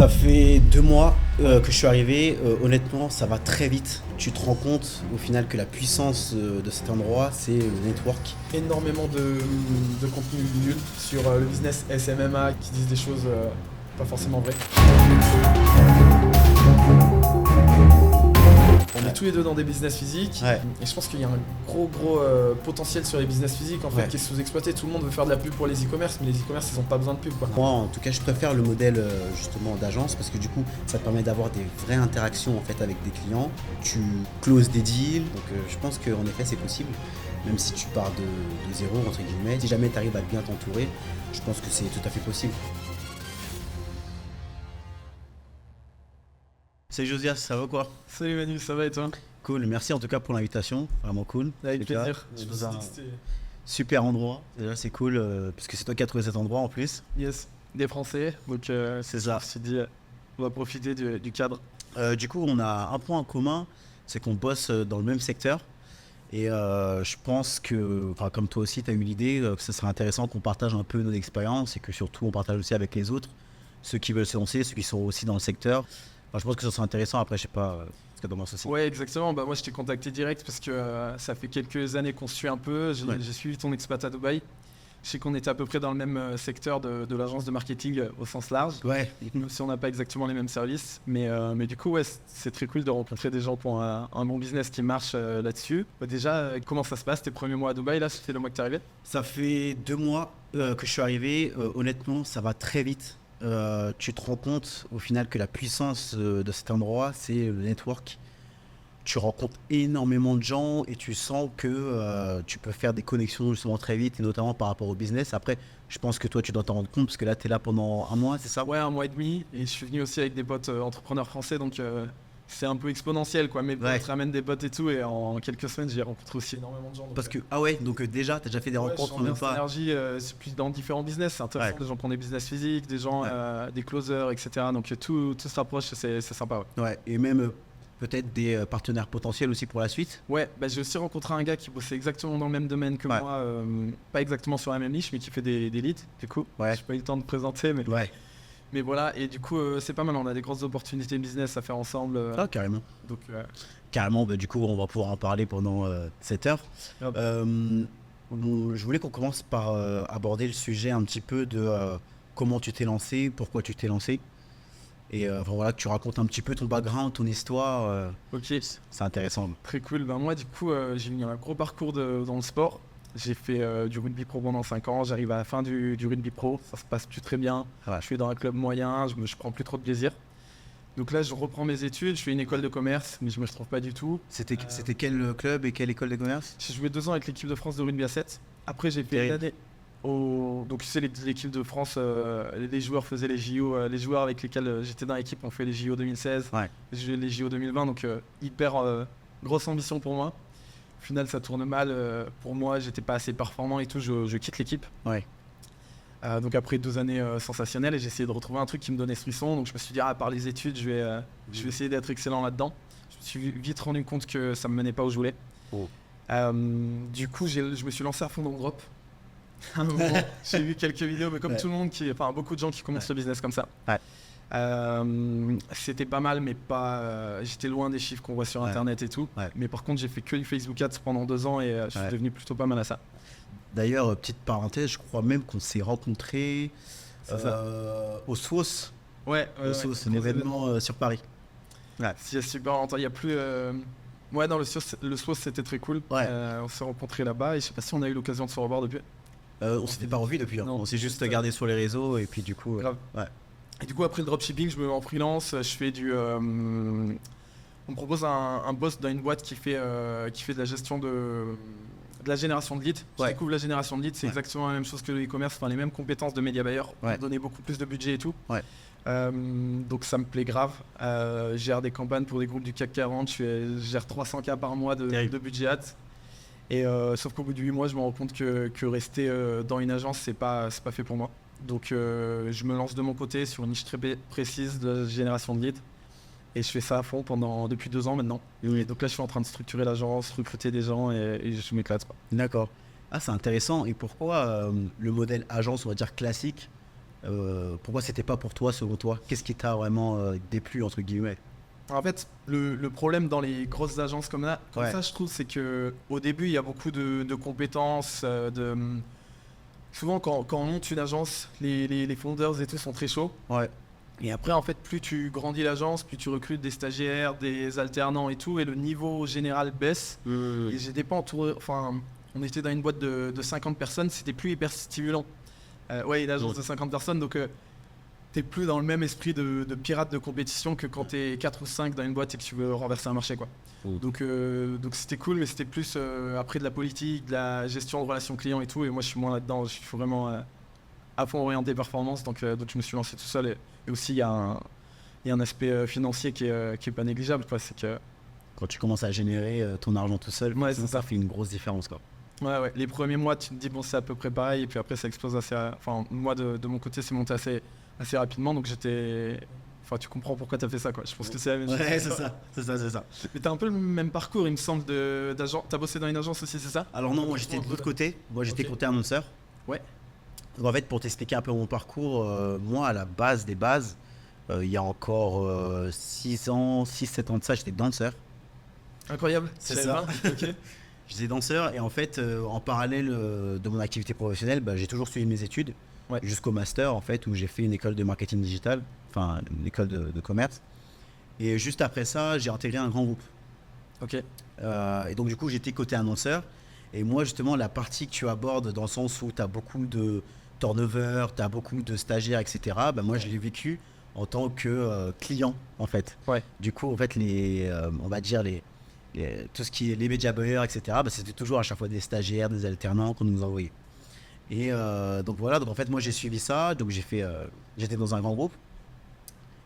Ça fait 2 mois que je suis arrivé. Honnêtement, ça va très vite. Tu te rends compte au final que la puissance de cet endroit, c'est le network. Énormément de contenu nul sur le business SMMA qui disent des choses pas forcément vraies. On est tous les deux dans des business physiques et je pense qu'il y a un gros potentiel sur les business physiques en fait qui est sous-exploité. Tout le monde veut faire de la pub pour les e-commerce, mais les e-commerce ils ont pas besoin de pub quoi. Moi en tout cas je préfère le modèle justement d'agence parce que du coup ça te permet d'avoir des vraies interactions en fait avec des clients. Tu closes des deals, donc je pense qu'en effet c'est possible. Même si tu pars de zéro entre guillemets, si jamais tu arrives à bien t'entourer, je pense que c'est tout à fait possible. Salut Josias, ça va quoi? Salut Manu, ça va et toi? Cool, merci en tout cas pour l'invitation, vraiment cool. Avec plaisir. Je vous super endroit, déjà c'est cool, puisque c'est toi qui as trouvé cet endroit en plus. Yes, des Français, donc c'est ça. Je me suis dit, on va profiter du cadre. Du coup, on a un point en commun, c'est qu'on bosse dans le même secteur. Et je pense que, comme toi aussi, tu as eu l'idée que ce serait intéressant qu'on partage un peu nos expériences et que surtout on partage aussi avec les autres, ceux qui veulent se lancer, ceux qui sont aussi dans le secteur. Je pense que ça serait intéressant. Après, je sais pas ce que t'en penses aussi. Ouais, exactement. Bah, moi, je t'ai contacté direct parce que ça fait quelques années qu'on se suit un peu. J'ai suivi ton expat à Dubaï. Je sais qu'on était à peu près dans le même secteur de l'agence de marketing au sens large. Ouais. Même si on n'a pas exactement les mêmes services. Mais du coup, ouais, c'est très cool de rencontrer des gens qui ont un bon business qui marche là-dessus. Bah, déjà, comment ça se passe tes premiers mois à Dubaï? Là, c'était le mois que t'es arrivé? Ça fait 2 mois que je suis arrivé. Honnêtement, ça va très vite. Tu te rends compte au final que la puissance de cet endroit, c'est le network. Tu rencontres énormément de gens et tu sens que tu peux faire des connexions justement très vite et notamment par rapport au business. Après, je pense que toi, tu dois t'en rendre compte parce que là, tu es là pendant un mois, c'est ça? Ouais, un mois et demi. Et je suis venu aussi avec des potes entrepreneurs français, donc c'est un peu exponentiel quoi. Mes potes ramènent des potes et tout, et en quelques semaines, j'ai rencontré aussi énormément de gens. Parce que, donc déjà, tu as déjà fait des rencontres en même temps. Énergie, c'est plus dans différents business, c'est intéressant. Des gens qui ont des business physiques, des gens, des closers, etc. Donc tout se rapproche, c'est sympa. Ouais, et même peut-être des partenaires potentiels aussi pour la suite. Ouais, j'ai aussi rencontré un gars qui bossait exactement dans le même domaine que moi, pas exactement sur la même niche, mais qui fait des leads, c'est cool. J'ai pas eu le temps de présenter, mais... Mais voilà, et du coup, c'est pas mal, on a des grosses opportunités business à faire ensemble. Carrément. Donc, carrément, du coup, on va pouvoir en parler pendant cette heure. Je voulais qu'on commence par aborder le sujet un petit peu de comment tu t'es lancé, pourquoi tu t'es lancé. Et voilà, que tu racontes un petit peu ton background, ton histoire. Ok. C'est intéressant. Très cool. Moi, du coup, j'ai eu un gros parcours dans le sport. J'ai fait du rugby pro pendant 5 ans, j'arrive à la fin du rugby pro, ça se passe plus très bien. Je suis dans un club moyen, je prends plus trop de plaisir. Donc là, je reprends mes études, je fais une école de commerce, mais je me retrouve pas du tout. C'était quel club et quelle école de commerce? J'ai joué 2 ans avec l'équipe de France de rugby à 7. Après, j'ai fait une année donc tu sais, l'équipe de France, les joueurs faisaient les JO, les joueurs avec lesquels j'étais dans l'équipe ont fait les JO 2016, les JO 2020, donc hyper grosse ambition pour moi. Au final, ça tourne mal pour moi, j'étais pas assez performant et tout, je quitte l'équipe. Donc après 2 années sensationnelles, et j'ai essayé de retrouver un truc qui me donnait ce frisson, donc je me suis dit, par les études, je vais essayer d'être excellent là-dedans. Je me suis vite rendu compte que ça me menait pas où je voulais. Du coup, je me suis lancé à fond dans le drop. À un moment, j'ai vu quelques vidéos, mais comme tout le monde, beaucoup de gens qui commencent le business comme ça. C'était pas mal, mais pas. J'étais loin des chiffres qu'on voit sur internet et tout. Mais par contre, j'ai fait que du Facebook Ads pendant 2 ans et je suis devenu plutôt pas mal à ça. D'ailleurs, petite parenthèse, je crois même qu'on s'est rencontrés au SWOS. Au SWOS, un événement sur Paris. C'est super longtemps. Il y a plus. Dans le SWOS, c'était très cool. On s'est rencontrés là-bas et je sais pas si on a eu l'occasion de se revoir depuis. On s'était pas revu depuis. On s'est juste gardé sur les réseaux et puis du coup. Et du coup, après le dropshipping, je me mets en freelance. Je fais on me propose un boss dans une boîte qui fait de la gestion de la génération de leads. Je découvre la génération de leads, c'est exactement la même chose que le e-commerce, les mêmes compétences de média buyer, donner beaucoup plus de budget et tout. Donc ça me plaît grave. Je gère des campagnes pour des groupes du CAC 40, je gère 300K par mois de budget ads. Et sauf qu'au bout de 8 mois, je me rends compte que rester dans une agence, c'est pas fait pour moi. Donc je me lance de mon côté sur une niche très précise de génération de leads. Et je fais ça à fond depuis 2 ans maintenant. Donc là, je suis en train de structurer l'agence, recruter des gens et je m'éclate. D'accord. C'est intéressant. Et pourquoi le modèle agence, on va dire classique, Pourquoi c'était pas pour toi selon toi? Qu'est-ce qui t'a vraiment déplu entre guillemets? En fait, le problème dans les grosses agences comme ça, je trouve, c'est que au début, il y a beaucoup de compétences. Souvent, quand on monte une agence, les founders et tout sont très chauds. Ouais. Et après, en fait, plus tu grandis l'agence, plus tu recrutes des stagiaires, des alternants et tout, et le niveau général baisse. Et j'étais pas entouré. Enfin, on était dans une boîte de 50 personnes, c'était plus hyper stimulant. Une agence de 50 personnes, donc t'es plus dans le même esprit de pirate de compétition que quand t'es 4 ou 5 dans une boîte et que tu veux renverser un marché, quoi. Donc c'était cool, mais c'était plus après de la politique, de la gestion de relations clients et tout, et moi je suis moins là-dedans, je suis vraiment à fond orienté performance, donc je me suis lancé tout seul, et aussi il y a un aspect financier qui est pas négligeable, quoi. C'est que Quand tu commences à générer ton argent tout seul, Ouais, ça fait une grosse différence, quoi. ouais, les premiers mois tu te dis bon, c'est à peu près pareil, et puis après ça explose enfin moi de mon côté c'est monté assez rapidement, donc enfin tu comprends pourquoi t'as fait ça, quoi. Je pense que c'est la même chose. Ouais, c'est ça. Mais t'as un peu le même parcours, il me semble, d'agent. T'as bossé dans une agence aussi, c'est ça? Alors non, moi j'étais de l'autre côté. Moi j'étais côté annonceur. Ouais. Donc en fait, pour t'expliquer un peu mon parcours, moi à la base des bases, il y a encore 6 ans, 6-7 ans de ça, j'étais danseur. Incroyable. C'est ça. Ok. J'étais danseur et en fait, en parallèle de mon activité professionnelle, j'ai toujours suivi mes études jusqu'au master en fait, où j'ai fait une école de marketing digital, enfin une école de commerce. Et juste après ça, j'ai intégré un grand groupe. Ok. Et donc du coup, j'étais côté annonceur. Et moi, justement, la partie que tu abordes dans le sens où tu as beaucoup de turnover, tu as beaucoup de stagiaires, etc., moi, je l'ai vécu en tant que client, en fait. Ouais. Du coup, en fait, on va dire, tout ce qui est les media buyers, etc., c'était toujours à chaque fois des stagiaires, des alternants qu'on nous envoyait. Et donc voilà, donc en fait, moi, j'ai suivi ça. Donc j'étais dans un grand groupe.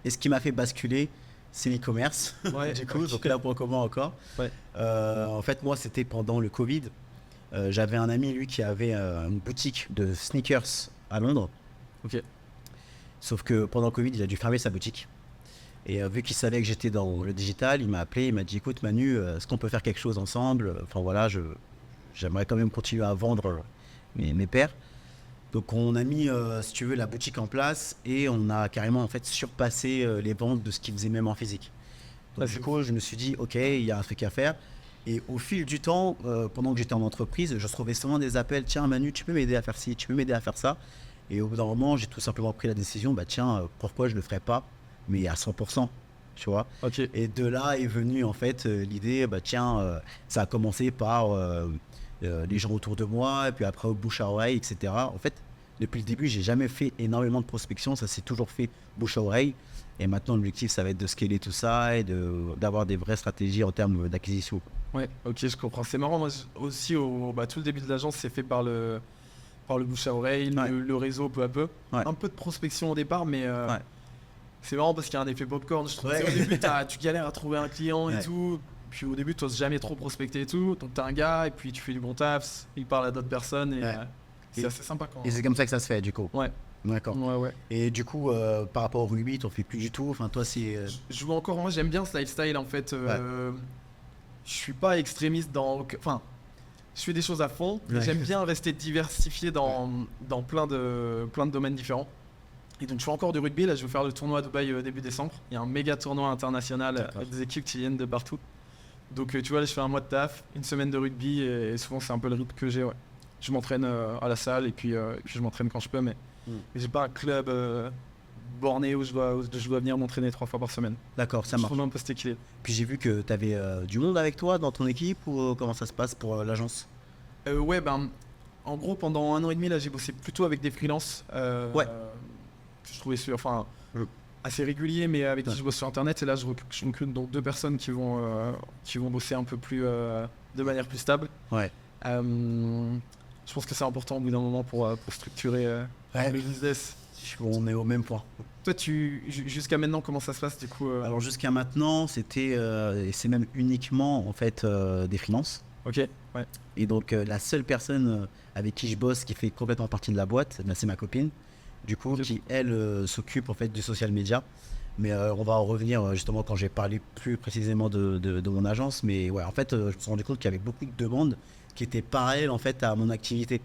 Et ce qui m'a fait basculer, c'est l'e-commerce. Ouais, du coup, donc là, point commun encore. Ouais. En fait, moi, c'était pendant le Covid. J'avais un ami, lui, qui avait une boutique de sneakers à Londres. Ok. Sauf que pendant le Covid, il a dû fermer sa boutique. Et vu qu'il savait que j'étais dans le digital, il m'a appelé, il m'a dit écoute Manu, est-ce qu'on peut faire quelque chose ensemble? Enfin voilà, j'aimerais quand même continuer à vendre mes paires. Donc on a mis, si tu veux, la boutique en place et on a carrément en fait surpassé les ventes de ce qu'il faisait même en physique. Donc du coup, je me suis dit ok, il y a un truc à faire. Et au fil du temps, pendant que j'étais en entreprise, je recevais souvent des appels, tiens Manu, tu peux m'aider à faire ci, tu peux m'aider à faire ça. Et au bout d'un moment, j'ai tout simplement pris la décision, pourquoi je le ferais pas, mais à 100%, tu vois. Ok. Et de là est venue en fait l'idée, ça a commencé par les gens autour de moi, et puis après au bouche à oreille, etc. En fait, depuis le début, j'ai jamais fait énormément de prospection, ça s'est toujours fait bouche à oreille. Et maintenant, l'objectif, ça va être de scaler tout ça et d'avoir des vraies stratégies en termes d'acquisition. Ouais, ok, je comprends. C'est marrant, moi aussi, tout le début de l'agence s'est fait par le bouche à oreille, le réseau peu à peu. Ouais. Un peu de prospection au départ, mais c'est marrant parce qu'il y a un effet popcorn. Je trouve. Ouais. Au début, tu galères à trouver un client et tout. Puis au début, tu n'oses jamais trop prospecter et tout. Donc tu as un gars et puis tu fais du bon taf, il parle à d'autres personnes et c'est assez sympa quand Et c'est comme ça que ça se fait, du coup. Ouais. D'accord. Ouais. Et du coup, par rapport au rugby, t'en fais plus du tout. Enfin, toi, c'est. Je joue encore. Moi, j'aime bien ce lifestyle en fait. Je suis pas extrémiste enfin, je fais des choses à fond. Ouais. J'aime bien rester diversifié dans plein de domaines différents. Et donc je fais encore du rugby. Là, je vais faire le tournoi à Dubaï début décembre. Il y a un méga tournoi international avec des équipes qui viennent de partout. Donc tu vois, là, je fais un mois de taf, une semaine de rugby et souvent c'est un peu le rythme que j'ai. Ouais. Je m'entraîne à la salle et puis je m'entraîne quand je peux, mais j'ai pas un club borné où je dois venir m'entraîner 3 fois par semaine. D'accord, ça Je marche. trouve un peu cet équilibre. Puis j'ai vu que tu avais du monde avec toi dans ton équipe ou comment ça se passe pour l'agence? Ouais, en gros, pendant 1 an et demi, là, j'ai bossé plutôt avec des freelances. Je trouvais assez régulier, mais avec qui je bosse sur Internet. Et là, je recrute donc 2 personnes qui vont bosser un peu plus de manière plus stable. Ouais. Je pense que c'est important au bout d'un moment pour structurer le business. On est au même point. Toi, jusqu'à maintenant, comment ça se passe du coup Alors jusqu'à maintenant, c'était et c'est même uniquement en fait des freelances. Ok, ouais. Et donc la seule personne avec qui je bosse qui fait complètement partie de la boîte, c'est ma copine. Du coup, qui elle s'occupe en fait du social media. Mais on va en revenir justement quand j'ai parlé plus précisément de mon agence. Mais ouais, en fait, je me suis rendu compte qu'il y avait beaucoup de demandes qui étaient parallèles en fait à mon activité.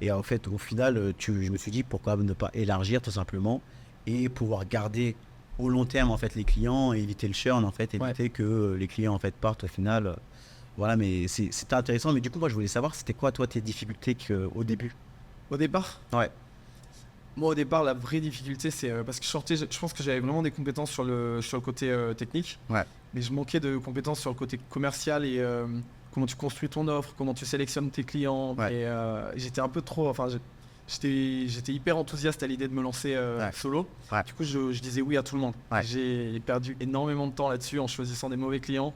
Et en fait, au final, je me suis dit pourquoi ne pas élargir tout simplement et pouvoir garder au long terme en fait les clients et éviter le churn en fait, éviter que les clients en fait partent au final. Voilà, mais c'était intéressant. Mais du coup, moi, je voulais savoir, c'était quoi toi tes difficultés au début? Au départ, Ouais, moi au départ, la vraie difficulté, c'est parce que je pense que j'avais vraiment des compétences sur le côté technique, ouais, mais je manquais de compétences sur le côté commercial et comment tu construis ton offre, comment tu sélectionnes tes clients. Ouais. Et j'étais un peu trop, enfin, j'étais hyper enthousiaste à l'idée de me lancer Ouais. solo. Ouais. Du coup, je disais oui à tout le monde. Ouais. J'ai perdu énormément de temps là-dessus en choisissant des mauvais clients,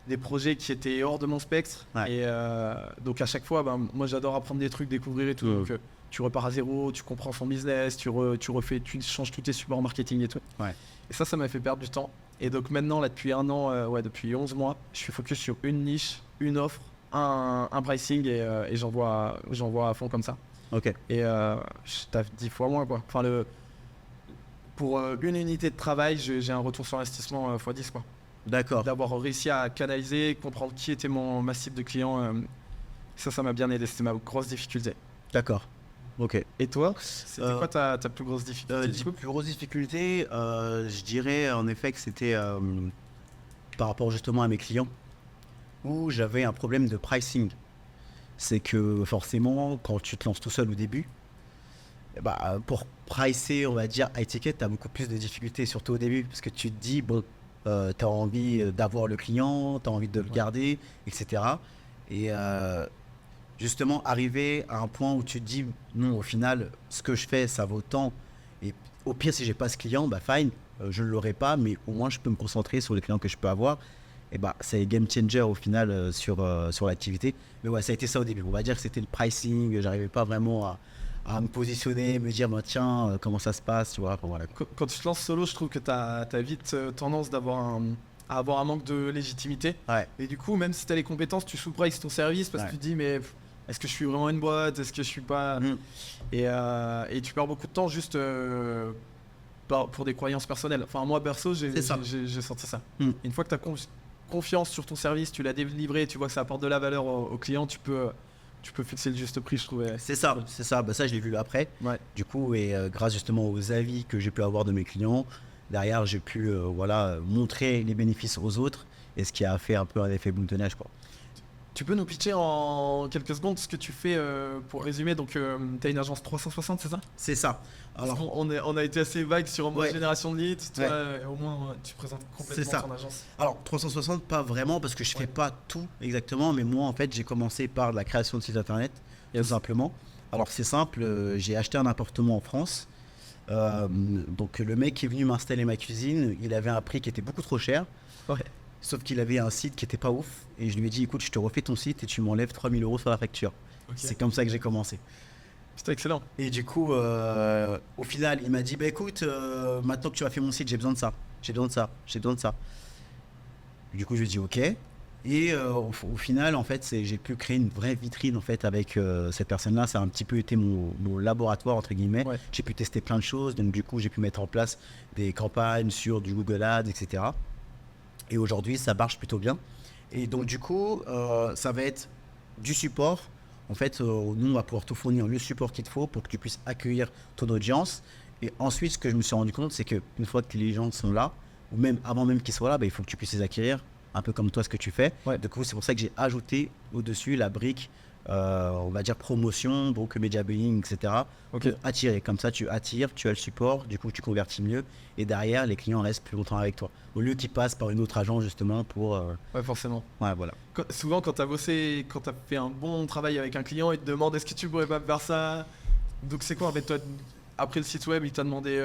des projets qui étaient hors de mon spectre. Ouais. Et donc à chaque fois, moi j'adore apprendre des trucs, découvrir et tout. Donc tu repars à zéro, tu comprends son business, tu changes tous tes supports marketing et tout. Ouais. Et ça m'a fait perdre du temps. Et donc maintenant, là, depuis un an, depuis 11 mois, je suis focus sur une niche, une offre, un pricing et j'envoie à fond comme ça. Ok. Et je taffe 10 fois moins, quoi. Enfin, pour une unité de travail, j'ai un retour sur investissement x10, quoi. D'accord. D'avoir réussi à canaliser, comprendre qui était ma cible de clients, ça m'a bien aidé. C'était ma grosse difficulté. D'accord. Ok. Et toi, c'était quoi ta plus grosse difficulté du coup Plus grosse difficulté, je dirais en effet que c'était par rapport justement à mes clients où j'avais un problème de pricing. C'est que forcément, quand tu te lances tout seul au début, pour pricer, on va dire, high ticket, tu as beaucoup plus de difficultés, surtout au début, parce que tu te dis, bon, tu as envie d'avoir le client, tu as envie de le garder, etc. Et justement, arriver à un point où tu te dis, non, au final, ce que je fais, ça vaut tant. Et au pire, si j'ai pas ce client, fine, je ne l'aurai pas, mais au moins, je peux me concentrer sur les clients que je peux avoir. Et c'est game changer au final sur l'activité. Mais ouais, ça a été ça au début. On va dire que c'était le pricing. J'arrivais pas vraiment à me positionner, me dire, tiens, comment ça se passe, tu vois. Voilà. Quand tu te lances solo, je trouve que tu as vite tendance à avoir un manque de légitimité. Ouais. Et du coup, même si tu as les compétences, tu sous-prices ton service parce que tu te dis, mais est-ce que je suis vraiment une boîte? Est-ce que je suis pas... Et tu perds beaucoup de temps juste pour des croyances personnelles. Enfin, moi, perso, j'ai senti ça. Une fois que tu as confiance sur ton service, tu l'as délivré, tu vois que ça apporte de la valeur au client, tu peux fixer le juste prix, je trouvais. C'est ça. Ça, je l'ai vu après. Ouais. Du coup, et grâce justement aux avis que j'ai pu avoir de mes clients, derrière, j'ai pu montrer les bénéfices aux autres et ce qui a fait un peu un effet boule de neige, quoi. Tu peux nous pitcher en quelques secondes ce que tu fais pour résumer? Donc, tu as une agence 360, c'est ça? C'est ça. Alors, on a été assez vague sur génération de leads. Toi, au moins, tu présentes complètement ton agence. Alors, 360, pas vraiment, parce que je fais pas tout exactement, mais moi, en fait, j'ai commencé par la création de site internet, tout simplement. Alors, c'est simple, j'ai acheté un appartement en France. Donc, le mec qui est venu m'installer ma cuisine, il avait un prix qui était beaucoup trop cher. Ouais. Sauf qu'il avait un site qui était pas ouf. Et je lui ai dit, écoute, je te refais ton site et tu m'enlèves 3 000 € sur la facture. Okay. C'est comme ça que j'ai commencé. C'était excellent. Et du coup, au final, il m'a dit, écoute, maintenant que tu as fait mon site, j'ai besoin de ça. J'ai besoin de ça. J'ai besoin de ça. Du coup, je lui ai dit, ok. Et au final, en fait, j'ai pu créer une vraie vitrine en fait, avec cette personne-là. Ça a un petit peu été mon laboratoire, entre guillemets. Ouais. J'ai pu tester plein de choses. Donc, du coup, j'ai pu mettre en place des campagnes sur du Google Ads, etc. Et aujourd'hui, ça marche plutôt bien. Et donc, du coup, ça va être du support. En fait, nous, on va pouvoir te fournir le support qu'il te faut pour que tu puisses accueillir ton audience. Et ensuite, ce que je me suis rendu compte, c'est qu'une fois que les gens sont là, ou même avant même qu'ils soient là, il faut que tu puisses les acquérir, un peu comme toi, ce que tu fais. Ouais. Du coup, c'est pour ça que j'ai ajouté au-dessus la brique, on va dire promotion, donc media buying, etc. Okay. Pour attirer. Comme ça, tu attires, tu as le support, du coup, tu convertis mieux. Et derrière, les clients restent plus longtemps avec toi. Au lieu qu'ils passent par une autre agence, justement, pour... Ouais, forcément. Ouais, voilà. Souvent, quand tu as bossé, quand tu as fait un bon travail avec un client, il te demande est-ce que tu pourrais pas me faire ça? Donc, c'est quoi, en fait, toi, après le site web, il t'a demandé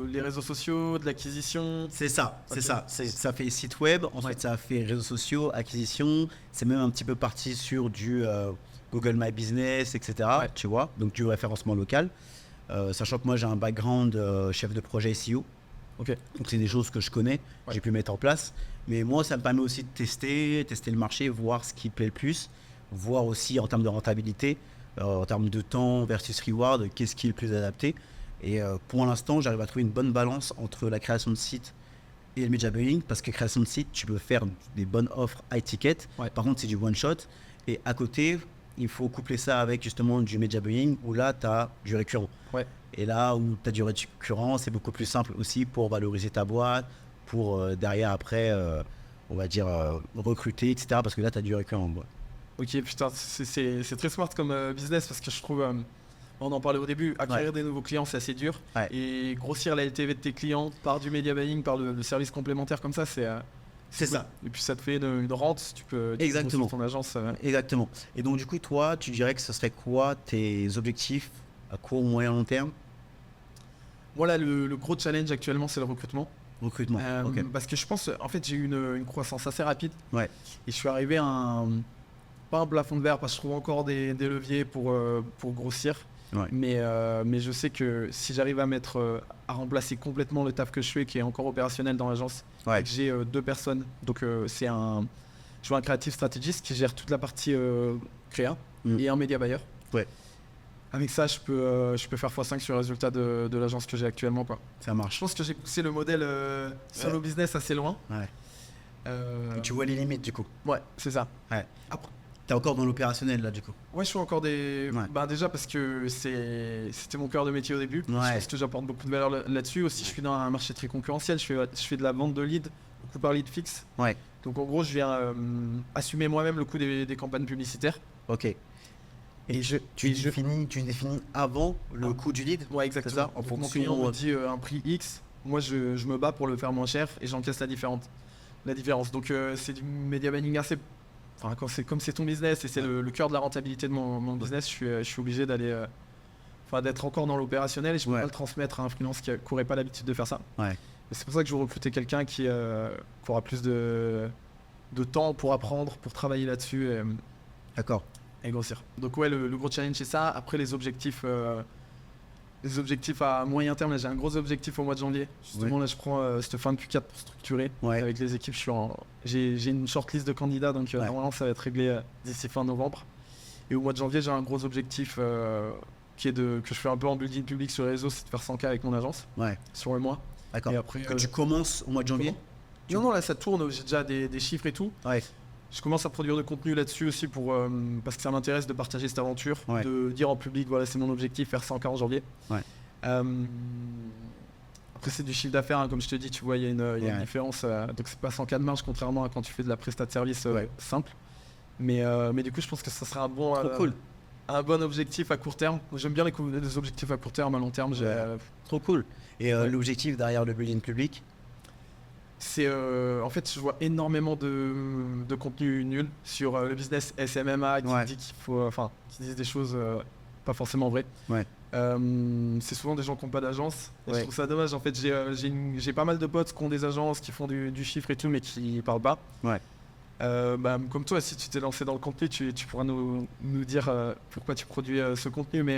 les réseaux sociaux, de l'acquisition? C'est ça, okay. Ça fait site web, ensuite ça a fait réseaux sociaux, acquisition. C'est même un petit peu parti sur du Google My Business, etc. Ouais. Tu vois, donc du référencement local. Sachant que moi j'ai un background chef de projet SEO. Okay. Donc c'est des choses que je connais, j'ai pu mettre en place. Mais moi ça me permet aussi de tester le marché, voir ce qui plaît le plus, voir aussi en termes de rentabilité, en termes de temps versus reward, qu'est-ce qui est le plus adapté. Et pour l'instant, j'arrive à trouver une bonne balance entre la création de site et le media buying, parce que création de site, tu peux faire des bonnes offres high ticket. Ouais. Par contre, c'est du one shot. Et à côté, il faut coupler ça avec justement du media buying où là, tu as du récurrent. Ouais. Et là où tu as du récurrent, c'est beaucoup plus simple aussi pour valoriser ta boîte, pour derrière après, on va dire, recruter, etc. Parce que là, tu as du récurrent. Ouais. Ok, putain, c'est très smart comme business parce que je trouve, on en parlait au début, acquérir des nouveaux clients, c'est assez dur. Ouais. Et grossir la LTV de tes clients par du media buying, par le service complémentaire comme ça, c'est C'est cool. ça. Et puis ça te fait une rente, tu peux Exactement. grossir ton agence. Exactement. Et donc, du coup, toi, tu dirais que ce serait quoi tes objectifs à court, moyen, long terme? Voilà, le gros challenge actuellement, c'est le recrutement. Recrutement. Ok. Parce que je pense, en fait, j'ai eu une croissance assez rapide. Ouais. Et je suis arrivé à pas un plafond de verre parce que je trouve encore des leviers pour grossir. Ouais. Mais je sais que si j'arrive à remplacer complètement le taf que je fais, qui est encore opérationnel dans l'agence, Ouais. et que j'ai 2 personnes, donc je vois un créatif stratégiste qui gère toute la partie créa et un média buyer. Ouais. Avec ça, je peux faire x5 sur le résultat de l'agence que j'ai actuellement, quoi. Ça Je marche. pense que j'ai poussé le modèle solo business assez loin. Ouais. Euh, Tu vois les limites, du coup. Ouais, c'est ça. Ouais. Après, T'es encore dans l'opérationnel, là, du coup. ouais, je fais encore des. Ouais. Bah, déjà parce que c'était mon cœur de métier au début. Ouais. Je pense que j'apporte beaucoup de valeur là-dessus. Aussi, je suis dans un marché très concurrentiel. Je fais de la vente de leads, beaucoup par lead fixe. Ouais. Donc en gros, je viens assumer moi-même le coût des campagnes publicitaires. Ok. Et tu définis avant le coût du lead? Ouais, exactement. C'est ça, en Donc, mon fonction, client me dit un prix X. Moi, je me bats pour le faire moins cher et j'encaisse la différence. Donc c'est du media buying assez. Enfin, comme c'est ton business et c'est le cœur de la rentabilité de mon business, je suis obligé d'être encore dans l'opérationnel et je peux pas le transmettre à un freelance qui n'aurait pas l'habitude de faire ça. Ouais. Et c'est pour ça que je veux recruter quelqu'un qui aura plus de temps pour apprendre, pour travailler là-dessus D'accord. et grossir. Donc ouais, le gros challenge c'est ça. Après les objectifs à moyen terme, là j'ai un gros objectif au mois de janvier. Justement là je prends cette fin de Q4 pour structurer. Ouais. Avec les équipes, j'ai une shortlist de candidats, donc normalement ça va être réglé d'ici fin novembre. Et au mois de janvier j'ai un gros objectif que je fais un peu en building public sur les réseaux, c'est de faire 100K avec mon agence Ouais. sur le mois. D'accord. Et après, Que tu commences au mois de janvier? Non, là ça tourne, j'ai déjà des chiffres et tout. Ouais. Je commence à produire de contenu là-dessus aussi parce que ça m'intéresse de partager cette aventure, de dire en public, voilà, c'est mon objectif, faire 100K en janvier. Ouais. Après, c'est du chiffre d'affaires, hein, comme je te dis, tu vois, il y a une différence. Donc, c'est pas 100K de marge, contrairement à quand tu fais de la prestat de service simple. Mais du coup, je pense que ça sera un bon objectif à court terme. J'aime bien les objectifs à court terme, à long terme. Trop cool. Et l'objectif derrière le building public? C'est en fait je vois énormément de contenu nul sur le business SMMA qui dit qui disent des choses pas forcément vraies. Ouais. C'est souvent des gens qui n'ont pas d'agence. Et je trouve ça dommage. En fait, j'ai pas mal de potes qui ont des agences, qui font du chiffre et tout, mais qui parlent pas. Ouais. Comme toi, si tu t'es lancé dans le contenu, tu pourras nous dire pourquoi tu produis ce contenu. Mais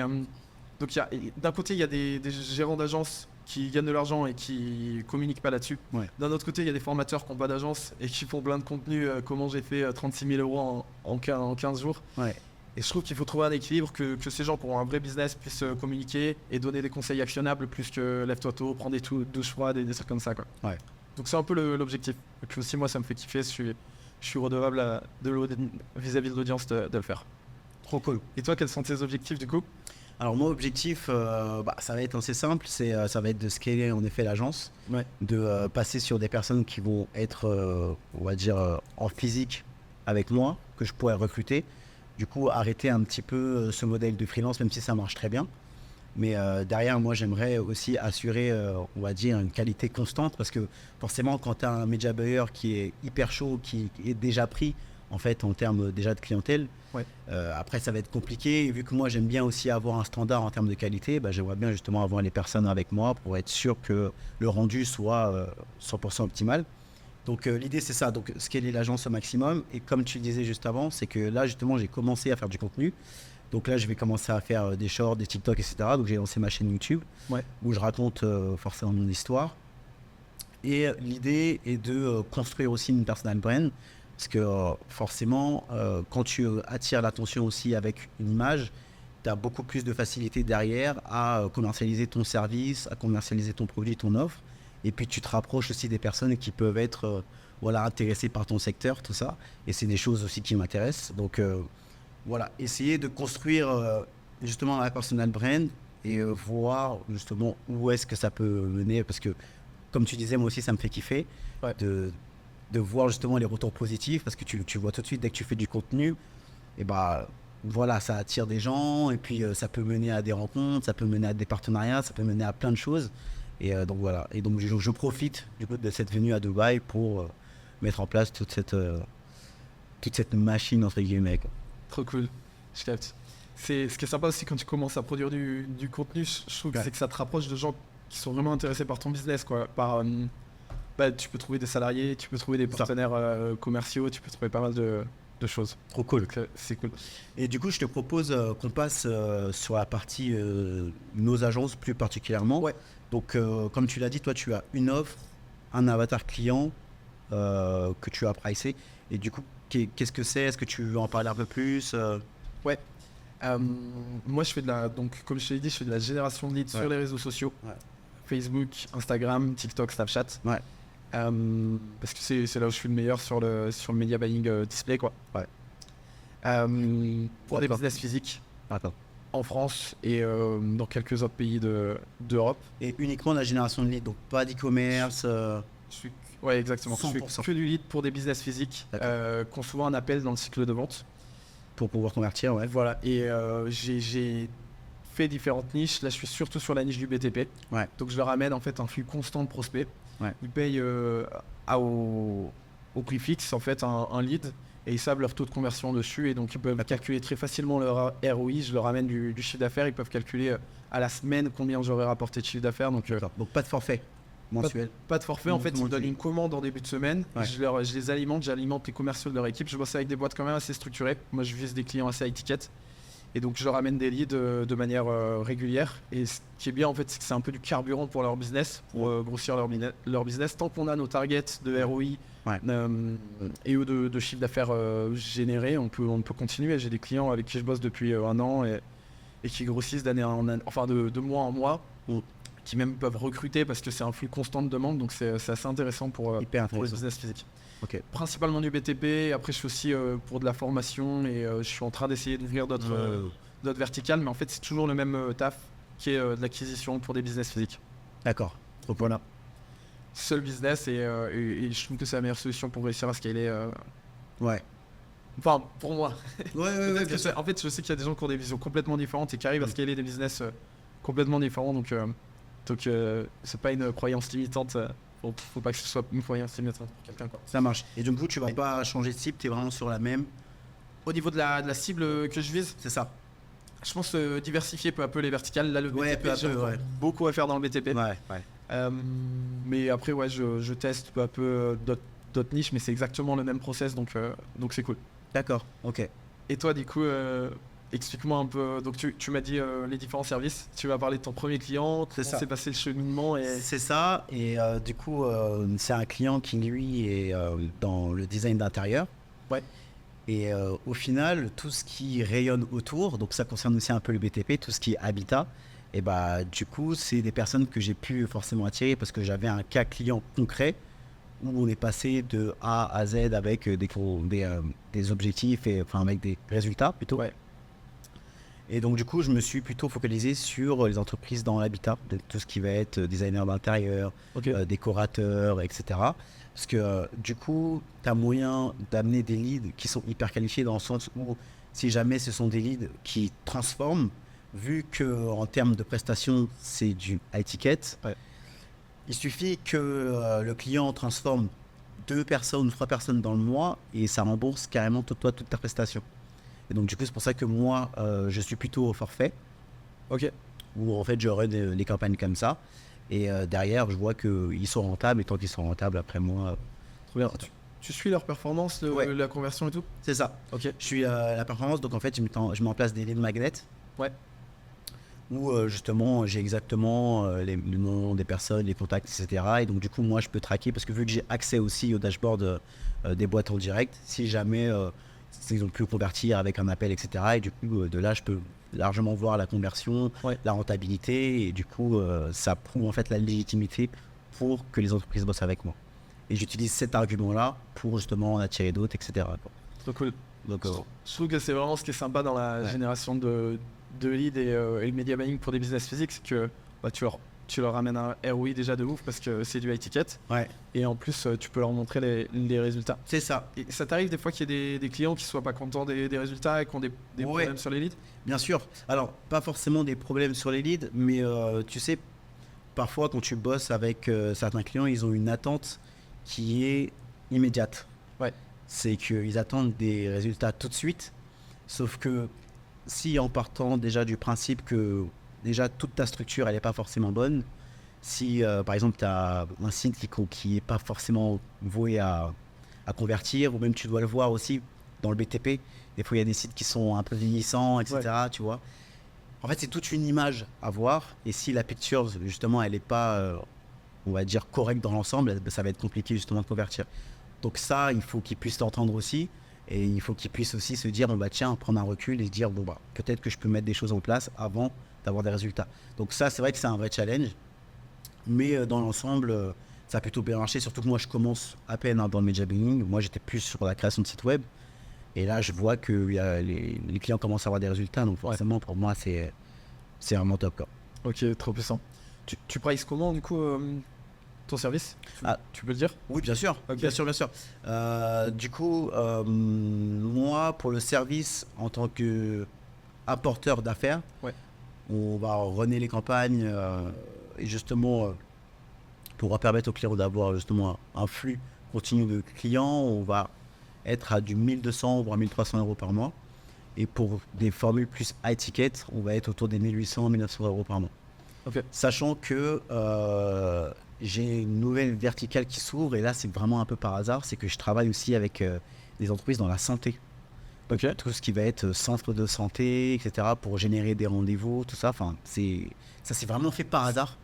donc d'un côté, il y a des gérants d'agences qui gagnent de l'argent et qui communiquent pas là-dessus. Ouais. D'un autre côté, il y a des formateurs qui n'ont pas d'agence et qui font plein de contenu. Comment j'ai fait 36 000 euros en 15 jours. Ouais. Et je trouve qu'il faut trouver un équilibre, que ces gens qui ont un vrai business puissent communiquer et donner des conseils actionnables plus que lève-toi tôt, prends des douches froides et des trucs comme ça, quoi. Ouais. Donc c'est un peu l'objectif. Et puis aussi, moi, ça me fait kiffer. Je suis redevable vis-à-vis de l'audience de le faire. Trop cool. Et toi, quels sont tes objectifs du coup? Alors mon objectif, ça va être assez simple, ça va être de scaler en effet l'agence, de passer sur des personnes qui vont être, on va dire, en physique avec moi, que je pourrais recruter. Du coup, arrêter un petit peu ce modèle de freelance, même si ça marche très bien. Mais derrière, moi, j'aimerais aussi assurer, on va dire, une qualité constante, parce que forcément, quand tu as un media buyer qui est hyper chaud, qui est déjà pris, en fait, en termes déjà de clientèle, après, ça va être compliqué. Et vu que moi, j'aime bien aussi avoir un standard en termes de qualité, j'aimerais bien justement avoir les personnes avec moi pour être sûr que le rendu soit 100% optimal. Donc l'idée c'est ça, donc scaler l'agence au maximum. Et comme tu le disais juste avant, c'est que là justement j'ai commencé à faire du contenu. Donc là je vais commencer à faire des shorts, des TikTok, etc. Donc j'ai lancé ma chaîne YouTube où je raconte forcément mon histoire. Et l'idée est de construire aussi une personal brand. Parce que forcément quand tu attires l'attention aussi avec une image, tu as beaucoup plus de facilité derrière à commercialiser ton service, à commercialiser ton produit, ton offre. Et puis tu te rapproches aussi des personnes qui peuvent être intéressées par ton secteur, tout ça. Et c'est des choses aussi qui m'intéressent. Donc voilà, essayer de construire justement un personal brand et voir justement où est-ce que ça peut mener. Parce que, comme tu disais, moi aussi, ça me fait kiffer Ouais. de voir justement les retours positifs. Parce que tu vois tout de suite, dès que tu fais du contenu, et bah voilà, ça attire des gens. Et puis, ça peut mener à des rencontres, ça peut mener à des partenariats, ça peut mener à plein de choses. Et donc voilà. Et donc, je profite du coup de cette venue à Dubaï pour mettre en place toute cette machine, entre guillemets, quoi. Trop cool, je capte. Ce qui est sympa aussi quand tu commences à produire du contenu, je trouve que Ouais. c'est que ça te rapproche de gens qui sont vraiment intéressés par ton business, quoi. Tu peux trouver des salariés, tu peux trouver des Ça. partenaires commerciaux, tu peux trouver pas mal de choses. Trop cool. Donc, c'est cool. Et du coup, je te propose qu'on passe sur la partie nos agences plus particulièrement. Ouais. Donc, comme tu l'as dit, toi, tu as une offre, un avatar client que tu as pricé. Et du coup, qu'est-ce que c'est? Est-ce que tu veux en parler un peu plus Ouais. Moi, donc, comme je te l'ai dit, je fais de la génération de leads Ouais. sur les réseaux sociaux. Ouais. Facebook, Instagram, TikTok, Snapchat. Ouais. Parce que c'est là où je suis le meilleur sur le media buying display, quoi. Ouais. Pour des D'accord. business physiques Attends. en France et dans quelques autres pays d'Europe. Et uniquement la génération de leads, donc pas d'e-commerce. Ouais, exactement. Je 100%. fais que du lead pour des business physiques qui ont souvent un appel dans le cycle de vente. Pour pouvoir convertir, ouais. Voilà. Et j'ai fait différentes niches. Là, je suis surtout sur la niche du BTP. Ouais. Donc, je leur amène en fait un flux constant de prospects. Ouais. Ils payent au prix fixe en fait un lead et ils savent leur taux de conversion dessus et donc ils peuvent calculer très facilement leur ROI. Je leur amène du chiffre d'affaires. Ils peuvent calculer à la semaine combien j'aurais rapporté de chiffre d'affaires. Donc, Donc pas de forfait mensuel. pas de forfait, en fait, ils me donnent une commande en début de semaine, Ouais. je les alimente, j'alimente les commerciaux de leur équipe, je bosse avec des boîtes quand même assez structurées, moi je vise des clients assez high ticket, et donc je leur amène des leads de manière régulière, et ce qui est bien en fait, c'est que c'est un peu du carburant pour leur business, pour grossir leur business, tant qu'on a nos targets de ROI Ouais. et eux de chiffre d'affaires généré, on peut continuer. J'ai des clients avec qui je bosse depuis un an et qui grossissent d'année en année, enfin de mois en mois, qui même peuvent recruter parce que c'est un flux constant de demande, donc c'est assez intéressant pour Hyper les intéressant. business physiques. Ok. Principalement du BTP, après je suis aussi pour de la formation et je suis en train d'essayer d'ouvrir d'autres verticales, mais en fait c'est toujours le même taf qui est de l'acquisition pour des business physiques. D'accord. Donc voilà. Seul business et je trouve que c'est la meilleure solution pour réussir à scaler. Ouais. Enfin, pour moi. Ouais, Peut-être que en fait, je sais qu'il y a des gens qui ont des visions complètement différentes et qui arrivent à scaler des business complètement différents. Donc c'est pas une croyance limitante. Faut pas que ce soit une croyance limitante pour quelqu'un, quoi. Ça marche. Et du coup, tu vas pas changer de cible, tu es vraiment sur la même. Au niveau de la cible que je vise, C'est ça. je pense diversifier peu à peu les verticales. Là, le Ouais, BTP, peu à j'ai peu, encore ouais. beaucoup à faire dans le BTP. Ouais. Mais après, ouais, je teste peu à peu d'autres niches, mais c'est exactement le même process, donc c'est cool. D'accord. Ok. Et toi, du coup, explique-moi un peu. Donc, tu m'as dit les différents services. Tu vas parler de ton premier client. C'est Comment ça. s'est passé le cheminement et... C'est ça. Et du coup, c'est un client qui, lui, est dans le design d'intérieur. Ouais. Et au final, tout ce qui rayonne autour, donc ça concerne aussi un peu le BTP, tout ce qui est habitat, et bah du coup, c'est des personnes que j'ai pu forcément attirer parce que j'avais un cas client concret où on est passé de A à Z avec des objectifs et enfin avec des résultats plutôt. Ouais. Et donc du coup, je me suis plutôt focalisé sur les entreprises dans l'habitat, de tout ce qui va être designer d'intérieur, Ok. décorateur, etc. Parce que du coup, tu as moyen d'amener des leads qui sont hyper qualifiés dans le sens où si jamais ce sont des leads qui transforment, vu que en termes de prestations, c'est du high ticket, Ouais. il suffit que le client transforme 2 personnes, 3 personnes dans le mois et ça rembourse carrément toute ta prestation. Et donc du coup, c'est pour ça que moi, je suis plutôt au forfait, Ok. où en fait, je run les campagnes comme ça. Et derrière, je vois qu'ils sont rentables, et tant qu'ils sont rentables, après moi, Trop bien. Tu suis leur performance, Ouais. la conversion et tout? c'est ça. Ok. Je suis à la performance, donc en fait, je mets en place des lead magnets. Ouais. Où justement, j'ai exactement le nom des personnes, les contacts, etc. Et donc du coup, moi, je peux traquer, parce que vu que j'ai accès aussi au dashboard des boîtes en direct, si jamais ils ont pu convertir avec un appel, etc. Et du coup, de là, je peux largement voir la conversion, Ouais. la rentabilité, et du coup, ça prouve en fait la légitimité pour que les entreprises bossent avec moi. Et j'utilise cet argument-là pour justement en attirer d'autres, etc. quoi. Trop cool. Donc, Je trouve que c'est vraiment ce qui est sympa dans la génération de leads et le media buying pour des business physiques, c'est que tu leur ramènes un ROI déjà de ouf parce que c'est du high ticket. Ouais. Et en plus, tu peux leur montrer les résultats. C'est ça. Et ça t'arrive des fois qu'il y ait des clients qui soient pas contents des résultats et qui ont des problèmes sur les leads? Bien sûr. Alors, pas forcément des problèmes sur les leads, mais tu sais, parfois quand tu bosses avec certains clients, ils ont une attente qui est immédiate. Ouais. C'est qu'ils attendent des résultats tout de suite. Sauf que si en partant déjà du principe que déjà toute ta structure elle n'est pas forcément bonne, si par exemple tu as un site qui n'est pas forcément voué à convertir, ou même tu dois le voir aussi dans le BTP, des fois il y a des sites qui sont un peu vieillissants, etc. Tu vois. En fait c'est toute une image à voir, et si la picture justement elle n'est pas, on va dire, correcte dans l'ensemble, ça va être compliqué justement de convertir. Donc ça, il faut qu'ils puissent l'entendre aussi, et il faut qu'ils puissent aussi se dire, bon bah tiens, prendre un recul et se dire, bon bah peut-être que je peux mettre des choses en place avant d'avoir des résultats. Donc ça, c'est vrai que c'est un vrai challenge, mais dans l'ensemble, ça a plutôt bien marché, surtout que moi je commence à peine dans le media buying. Moi j'étais plus sur la création de sites web, et là je vois que les clients commencent à avoir des résultats, donc forcément pour moi c'est vraiment top quoi. Ok, trop puissant. Tu prices comment du coup ton service? Tu peux le dire? Oui, bien sûr, Okay. bien sûr, bien sûr. Du coup, moi, pour le service, en tant qu'apporteur d'affaires, on va runner les campagnes et justement, pour permettre aux clients d'avoir justement un flux continu de clients, on va être à du 1200 voire 1300 euros par mois. Et pour des formules plus high ticket, on va être autour des 1800 1900 euros par mois. Okay. Sachant que j'ai une nouvelle verticale qui s'ouvre, et là c'est vraiment un peu par hasard, c'est que je travaille aussi avec des entreprises dans la santé. Okay. Tout ce qui va être centre de santé, etc., pour générer des rendez-vous, tout ça. Enfin, ça c'est vraiment fait par hasard.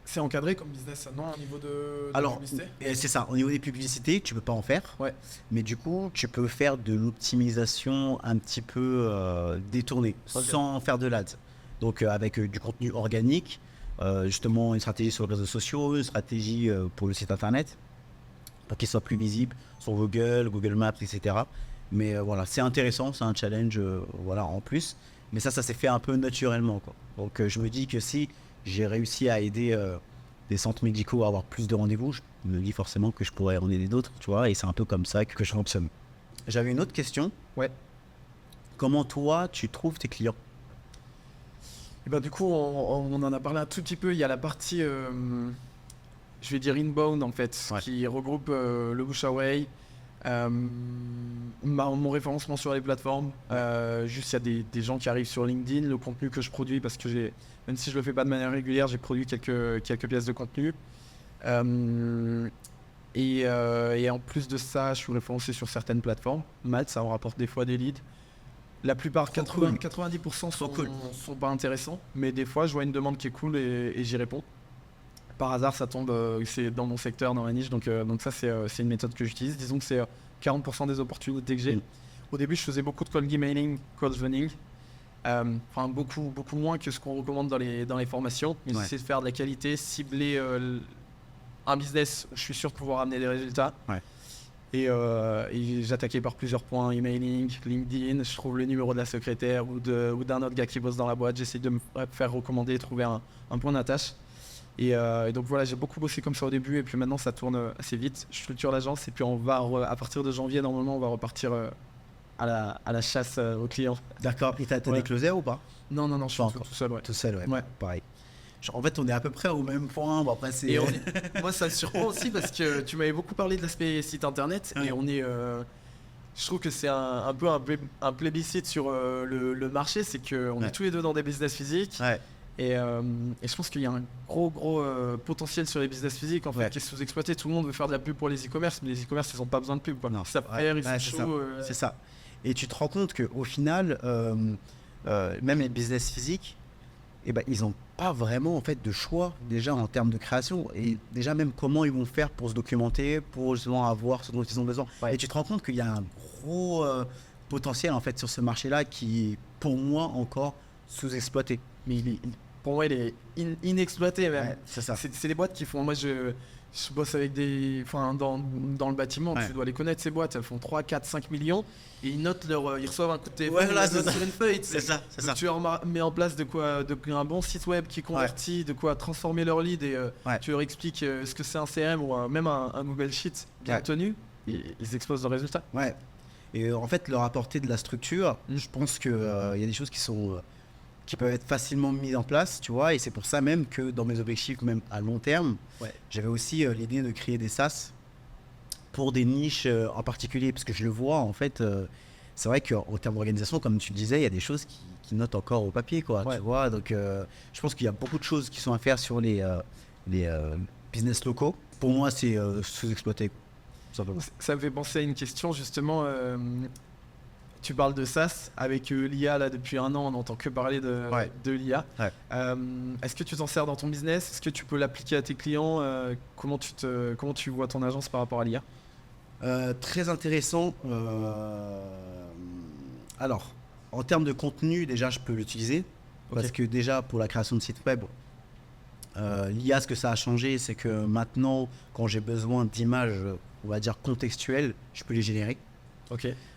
C'est encadré comme business, ça, non, au niveau de publicité? C'est ça, au niveau des publicités, tu peux pas en faire. Ouais. Mais du coup, tu peux faire de l'optimisation un petit peu détournée, sans faire de l'AD. Donc avec du contenu organique, justement une stratégie sur les réseaux sociaux, une stratégie pour le site internet, pour qu'il soit plus visible sur Google Maps, etc. Mais voilà, c'est intéressant, c'est un challenge voilà, en plus. Mais ça s'est fait un peu naturellement, quoi. Donc je me dis que si j'ai réussi à aider des centres médicaux à avoir plus de rendez-vous, je me dis forcément que je pourrais en aider d'autres, tu vois. Et c'est un peu comme ça que je fonctionne. J'avais une autre question. Ouais. Comment toi, tu trouves tes clients? Et ben, du coup, on en a parlé un tout petit peu. Il y a la partie, je vais dire inbound en fait, qui regroupe le bouche à oreille, mon référencement sur les plateformes. Juste, il y a des gens qui arrivent sur LinkedIn, le contenu que je produis, parce que même si je le fais pas de manière régulière, j'ai produit quelques pièces de contenu. Et en plus de ça, je suis référencé sur certaines plateformes. Malte, ça en rapporte des fois des leads. La plupart, 90% sont pas intéressants, mais des fois je vois une demande qui est cool et j'y réponds. Par hasard, ça tombe, c'est dans mon secteur, dans la niche, donc ça c'est une méthode que j'utilise. Disons que c'est 40% des opportunités que j'ai. Au début, je faisais beaucoup de cold emailing, cold zoning, enfin beaucoup moins que ce qu'on recommande dans les formations. Mais j'essaie de faire de la qualité, cibler un business, je suis sûr de pouvoir amener des résultats. Ouais. Et j'attaquais par plusieurs points, emailing, LinkedIn, je trouve le numéro de la secrétaire ou d'un autre gars qui bosse dans la boîte, j'essaie de me faire recommander et trouver un point d'attache. Et donc voilà, j'ai beaucoup bossé comme ça au début, et puis maintenant ça tourne assez vite. Je structure l'agence, et puis on va à partir de janvier, normalement, on va repartir à la chasse aux clients. D'accord, et t'as des closers ou pas? Non, je suis tout seul, ouais. Tout seul, ouais. Pareil. En fait, on est à peu près au même point. Bon, après, c'est... Moi, ça me surprend aussi parce que tu m'avais beaucoup parlé de l'aspect site internet, et on est. Je trouve que c'est un peu un plébiscite sur le marché, c'est qu'on est tous les deux dans des business physiques. Ouais. Et je pense qu'il y a un gros potentiel sur les business physiques en fait, qui est sous-exploité. Tout le monde veut faire de la pub pour les e-commerce, mais les e-commerce, ils n'ont pas besoin de pub, quoi. Non, ça perd, ils sont chauds. C'est ça. Et tu te rends compte qu'au final, même les business physiques, ils n'ont pas vraiment en fait de choix déjà en termes de création, et déjà même comment ils vont faire pour se documenter, pour justement avoir ce dont ils ont besoin. Ouais. Et tu te rends compte qu'il y a un gros potentiel en fait sur ce marché-là qui est pour moi encore sous-exploité. Mais pour moi, il est inexploité même. Ouais, c'est ça. C'est des boîtes qui font. Moi, je bosse avec des. Enfin, dans le bâtiment, tu dois les connaître, ces boîtes. Elles font 3, 4, 5 millions. Et ils notent ils reçoivent un coup de téléphone. Ouais, là, ils notent sur une feuille. C'est ça. Tu leur mets en place un bon site web qui convertit, de quoi transformer leur lead. Et tu leur expliques ce que c'est un CRM ou même un Google Sheet bien tenu. Ils explosent le résultat. Ouais. Et en fait, leur apporter de la structure, je pense qu'il y a des choses qui peuvent être facilement mises en place, tu vois. Et c'est pour ça même que dans mes objectifs, même à long terme, j'avais aussi l'idée de créer des SaaS pour des niches en particulier. Parce que je le vois, en fait, c'est vrai qu'en termes d'organisation, comme tu le disais, il y a des choses qui notent encore au papier, quoi. Tu vois. Donc, je pense qu'il y a beaucoup de choses qui sont à faire sur les business locaux. Pour moi, c'est sous-exploité. Ça me fait penser à une question justement. Tu parles de SaaS avec l'IA là depuis un an, on n'entend que parler de l'IA. Est-ce que tu t'en sers dans ton business? Est-ce que tu peux l'appliquer à tes clients? Comment tu vois ton agence par rapport à l'IA? Très intéressant. Alors, en termes de contenu, déjà, je peux l'utiliser parce que déjà pour la création de sites web. L'IA, ce que ça a changé, c'est que maintenant, quand j'ai besoin d'images, on va dire contextuelles, je peux les générer.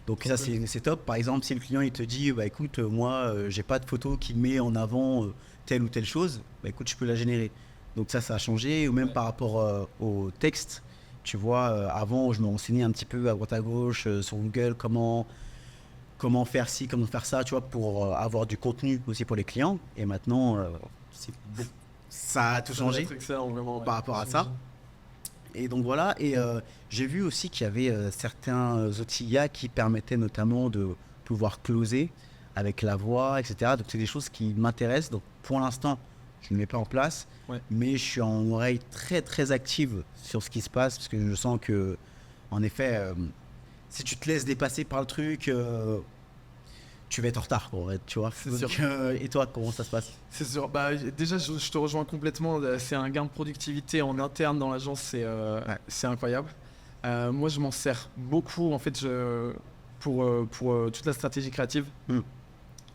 Donc ça, c'est top. Par exemple, si le client il te dit, bah écoute, moi, j'ai pas de photo qui met en avant telle ou telle chose, bah écoute, je peux la générer. Donc ça a changé. Ou même par rapport au texte, tu vois, avant, je me renseignais un petit peu à droite à gauche sur Google, comment faire ci, comment faire ça, tu vois, pour avoir du contenu aussi pour les clients. Et maintenant, ça a tout changé par rapport à ça. Et donc voilà, et j'ai vu aussi qu'il y avait certains outils IA qui permettaient notamment de pouvoir closer avec la voix, etc. Donc c'est des choses qui m'intéressent. Donc pour l'instant, je ne mets pas en place, mais je suis en oreille très très active sur ce qui se passe parce que je sens que, en effet, si tu te laisses dépasser par le truc, tu vas être en retard, quoi, tu vois. Donc, et toi, comment ça se passe? C'est sûr. Bah, déjà, je te rejoins complètement. C'est un gain de productivité en interne dans l'agence, c'est incroyable. Moi, je m'en sers beaucoup en fait pour toute la stratégie créative.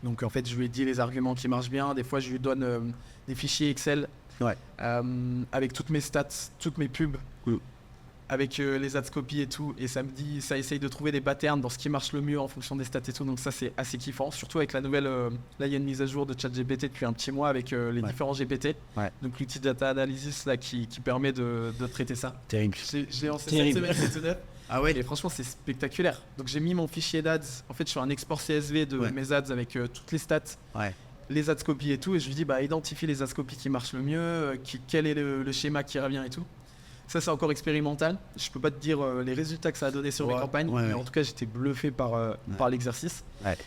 Donc, en fait, je lui dis les arguments qui marchent bien. Des fois, je lui donne des fichiers Excel avec toutes mes stats, toutes mes pubs. Avec les ads copy et tout, et ça essaye de trouver des patterns dans ce qui marche le mieux en fonction des stats et tout, donc ça c'est assez kiffant, surtout avec la nouvelle, là il y a une mise à jour de ChatGPT depuis un petit mois avec les différents GPT, donc l'outil data analysis là qui permet de traiter ça. Terrible. J'ai lancé cette semaine, c'est neuf. Ah ouais. Et franchement c'est spectaculaire, donc j'ai mis mon fichier d'ads, en fait je fais un export CSV de mes ads avec toutes les stats, les ads copy et tout, et je lui dis bah identifie les ads copy qui marchent le mieux, quel est le schéma qui revient et tout. Ça, c'est encore expérimental. Je peux pas te dire les résultats que ça a donné sur mes campagnes, mais en tout cas, j'étais bluffé par l'exercice.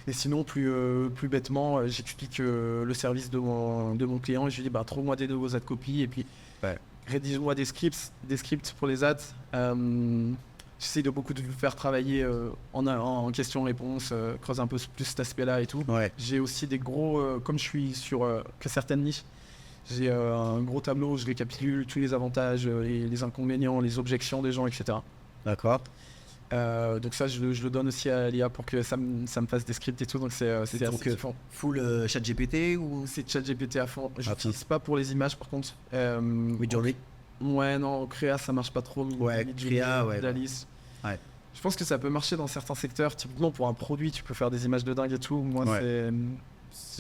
Et sinon, plus bêtement, j'explique le service de mon client et je lui dis bah, trouve-moi des nouveaux ads copy et puis rédige-moi des scripts pour les ads. J'essaie de beaucoup de le faire travailler en question-réponse, creuse un peu plus cet aspect-là et tout. J'ai aussi des gros, comme je suis sur certaines niches, j'ai un gros tableau où je récapitule tous les avantages, les inconvénients, les objections des gens, etc. D'accord. Donc ça, je le donne aussi à l'IA pour que ça me fasse des scripts et tout. Donc c'est assez kiffant. Full ChatGPT ou c'est ChatGPT à fond. Je n'utilise pas pour les images par contre. Midjourney. Ouais, non, Créa, ça marche pas trop. Créa, Dalis. Je pense que ça peut marcher dans certains secteurs. Typiquement pour un produit, tu peux faire des images de dingue et tout. Moi,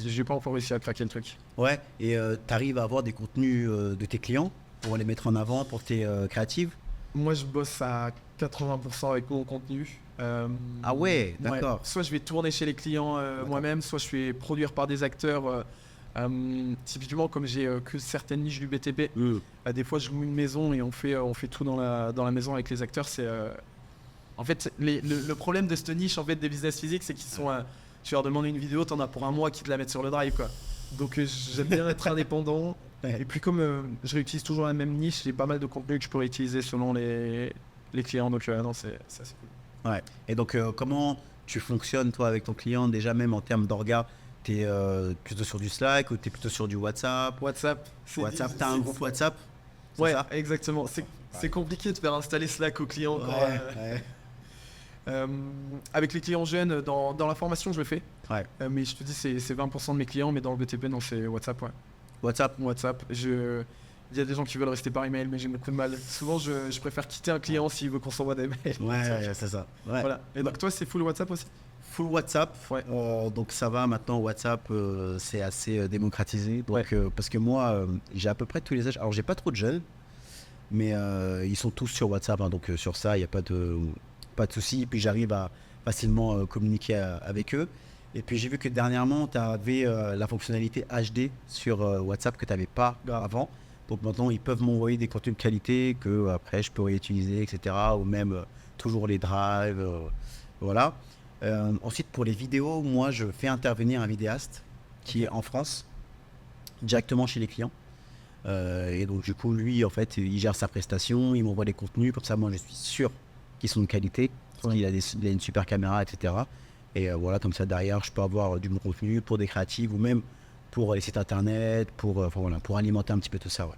j'ai pas encore réussi à craquer le truc. Et t'arrives à avoir des contenus de tes clients pour les mettre en avant pour tes créatives? Moi, je bosse à 80% avec mon contenu. Ah ouais, d'accord. Soit je vais tourner chez les clients moi-même, soit je vais produire par des acteurs. Typiquement, comme j'ai que certaines niches du BTP, des fois je loue une maison et on fait tout dans la maison avec les acteurs. En fait, le problème de cette niche en fait, des business physiques, c'est qu'ils sont... tu leur demandes une vidéo, t'en as pour un mois qui te la mettent sur le drive, quoi. Donc j'aime bien être indépendant. Et puis comme je réutilise toujours la même niche, j'ai pas mal de contenu que je peux réutiliser selon les clients. Donc non, c'est assez cool. Et donc comment tu fonctionnes toi avec ton client déjà, même en termes d'orga? T'es plutôt sur du Slack ou t'es plutôt sur du WhatsApp? T'as un groupe WhatsApp? Ça exactement. C'est compliqué de faire installer Slack aux clients. Avec les clients jeunes, dans la formation, je le fais. Mais je te dis, c'est 20% de mes clients, mais dans le BTP, non, c'est WhatsApp. WhatsApp. Il y a des gens qui veulent rester par email, mais j'ai beaucoup de mal. Souvent, je préfère quitter un client s'il veut qu'on s'envoie des mails. Ouais, c'est ça. Ouais. Voilà. Et donc, toi, c'est full WhatsApp aussi? Full WhatsApp. Ouais. Donc ça va maintenant, WhatsApp, c'est assez démocratisé. Donc, parce que moi, j'ai à peu près tous les âges. Alors, j'ai pas trop de jeunes, mais ils sont tous sur WhatsApp. Hein, donc, sur ça, il n'y a pas de souci. Puis, j'arrive à facilement communiquer avec eux. Et puis, j'ai vu que dernièrement, tu avais la fonctionnalité HD sur WhatsApp que tu n'avais pas avant. Donc, maintenant, ils peuvent m'envoyer des contenus de qualité que après je peux réutiliser, etc. Ou même toujours les drives. Voilà. Ensuite, pour les vidéos, moi, je fais intervenir un vidéaste qui est en France, directement chez les clients. Et donc, du coup, lui, en fait, il gère sa prestation, il m'envoie les contenus. Comme ça, moi, je suis sûr qu'ils sont de qualité, parce qu'il a une super caméra, etc. Et voilà, comme ça, derrière, je peux avoir du bon contenu pour des créatives ou même pour les sites internet, pour alimenter un petit peu tout ça. Ouais.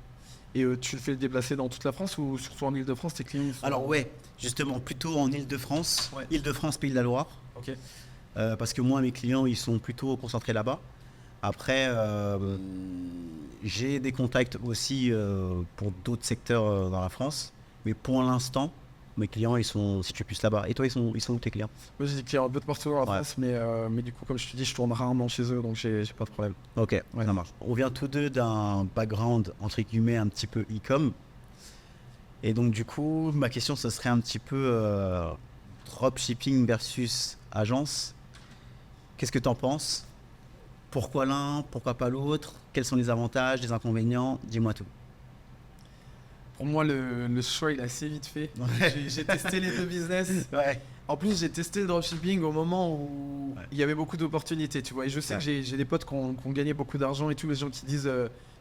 Et tu le fais déplacer dans toute la France ou surtout en Ile-de-France, tes clients? Alors, ouais, justement, plutôt en Ile-de-France, Ile-de-France, Pays de la Loire. Ok. Parce que moi, mes clients, ils sont plutôt concentrés là-bas. Après, j'ai des contacts aussi pour d'autres secteurs dans la France. Mais pour l'instant, mes clients, ils sont situés plus là-bas. Et toi, ils sont où tes clients? Moi, j'ai des clients un peu de partout dans la France, mais du coup, comme je te dis, je tourne rarement chez eux, donc j'ai pas de problème. Ok, ça marche. On vient tous deux d'un background, entre guillemets, un petit peu e-com. Et donc, du coup, ma question, ce serait un petit peu dropshipping versus agence. Qu'est-ce que tu en penses? Pourquoi l'un? Pourquoi pas l'autre? Quels sont les avantages, les inconvénients? Dis-moi tout. Pour moi, le choix, il est assez vite fait. Ouais. J'ai testé les deux business. Ouais. En plus, j'ai testé le dropshipping au moment où il y avait beaucoup d'opportunités, tu vois. Et je sais que j'ai des potes qui ont gagné beaucoup d'argent et tous les gens qui disent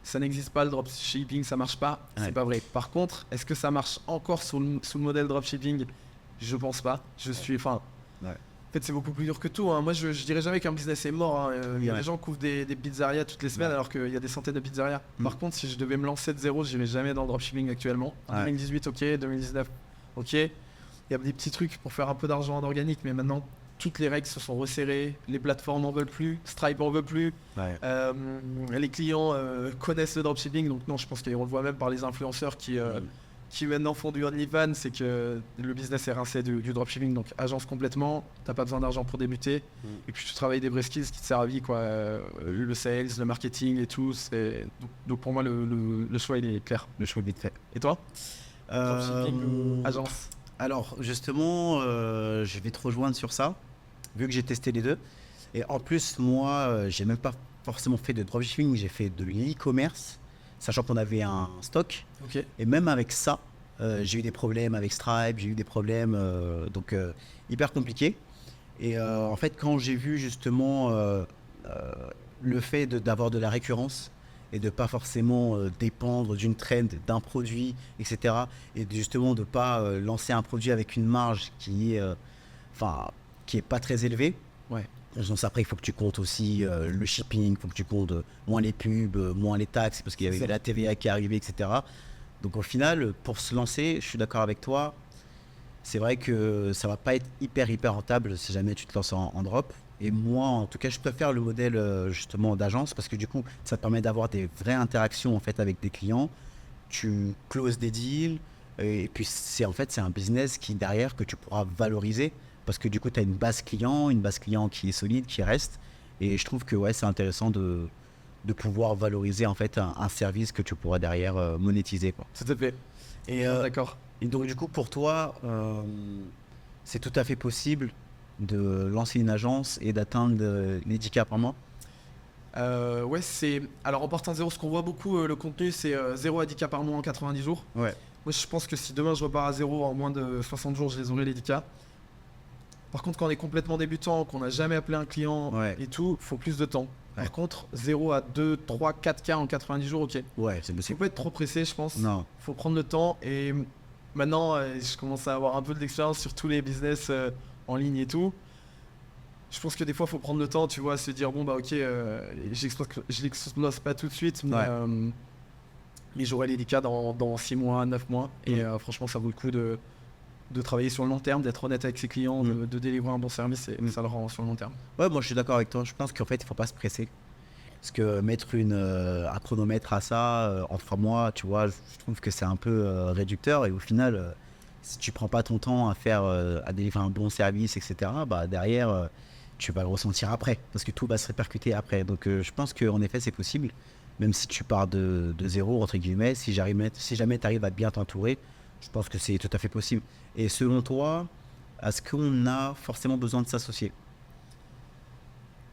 ça n'existe pas, le dropshipping, ça marche pas. C'est pas vrai. Par contre, est-ce que ça marche encore sous le modèle dropshipping? Je pense pas. En fait, c'est beaucoup plus dur que tout. Hein. Moi, je dirais jamais qu'un business est mort. Hein. Il y a des gens qui ouvrent des pizzerias toutes les semaines alors qu'il y a des centaines de pizzerias. Par contre, si je devais me lancer de zéro, je n'irais jamais dans le dropshipping actuellement. En 2018, ok. 2019, ok. Il y a des petits trucs pour faire un peu d'argent en organique, mais maintenant, toutes les règles se sont resserrées. Les plateformes n'en veulent plus. Stripe n'en veut plus. Les clients connaissent le dropshipping. Donc non, je pense qu'on le voit même par les influenceurs qui maintenant font du OnlyFans, c'est que le business est rincé du dropshipping, donc agence complètement, t'as pas besoin d'argent pour débuter, et puis tu travailles des vrais skills qui te servent à vie, quoi, le sales, le marketing et tout, donc pour moi le choix il est clair. Le choix est vite fait. Et toi? Dropshipping ou agence? Alors justement, je vais te rejoindre sur ça, vu que j'ai testé les deux, et en plus moi, j'ai même pas forcément fait de dropshipping, j'ai fait de l'e-commerce, sachant qu'on avait un stock. Okay. Et même avec ça, j'ai eu des problèmes avec Stripe, j'ai eu des problèmes donc hyper compliqués. Et en fait, quand j'ai vu justement le fait d'avoir de la récurrence et de pas forcément dépendre d'une trend, d'un produit, etc. Et justement de pas lancer un produit avec une marge qui est pas très élevée. Ouais. Donc après, il faut que tu comptes aussi le shipping, il faut que tu comptes moins les pubs, moins les taxes, parce qu'il y avait la TVA qui est arrivée, etc. Donc au final, pour se lancer, je suis d'accord avec toi, c'est vrai que ça va pas être hyper rentable si jamais tu te lances en drop. Et moi, en tout cas, je préfère le modèle justement d'agence, parce que du coup, ça te permet d'avoir des vraies interactions en fait avec des clients. Tu closes des deals, et puis c'est un business qui derrière que tu pourras valoriser. Parce que du coup, tu as une base client qui est solide, qui reste. Et je trouve que c'est intéressant de pouvoir valoriser en fait un service que tu pourras derrière monétiser. Quoi. Tout à fait. Et d'accord. Et donc du coup, pour toi, c'est tout à fait possible de lancer une agence et d'atteindre les 10K par mois? C'est... Alors en partant de zéro, ce qu'on voit beaucoup, le contenu, c'est 0 à 10K par mois en 90 jours. Ouais. Moi, je pense que si demain je repars à zéro, en moins de 60 jours, je les aurai les 10K. Par contre, quand on est complètement débutant, qu'on n'a jamais appelé un client et tout, il faut plus de temps. Par contre, 0 à 2, 3, 4K en 90 jours, ok. Ouais, c'est possible. Faut pas être trop pressé, je pense. Non. Faut prendre le temps. Et maintenant, je commence à avoir un peu d'expérience sur tous les business en ligne et tout. Je pense que des fois, il faut prendre le temps, tu vois, se dire, bon, bah ok, je l'explose pas tout de suite, mais j'aurai les 10K dans 6 mois, 9 mois. Et franchement, ça vaut le coup de travailler sur le long terme, d'être honnête avec ses clients, de délivrer un bon service, et ça le rend sur le long terme. Ouais, moi je suis d'accord avec toi. Je pense qu'en fait, il faut pas se presser. Parce que mettre un chronomètre à ça en 3 mois, tu vois, je trouve que c'est un peu réducteur. Et au final, si tu prends pas ton temps à délivrer un bon service, etc., bah, derrière, tu vas le ressentir après. Parce que tout va se répercuter après. Donc je pense qu'en effet, c'est possible. Même si tu pars de zéro, entre guillemets, si jamais tu arrives à bien t'entourer, je pense que c'est tout à fait possible. Et selon toi, est-ce qu'on a forcément besoin de s'associer?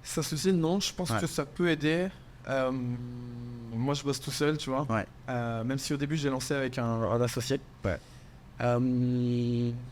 S'associer, non, je pense Ouais. que ça peut aider. Moi, je bosse tout seul, tu vois. Ouais. Même si au début, j'ai lancé avec un associé. Ouais.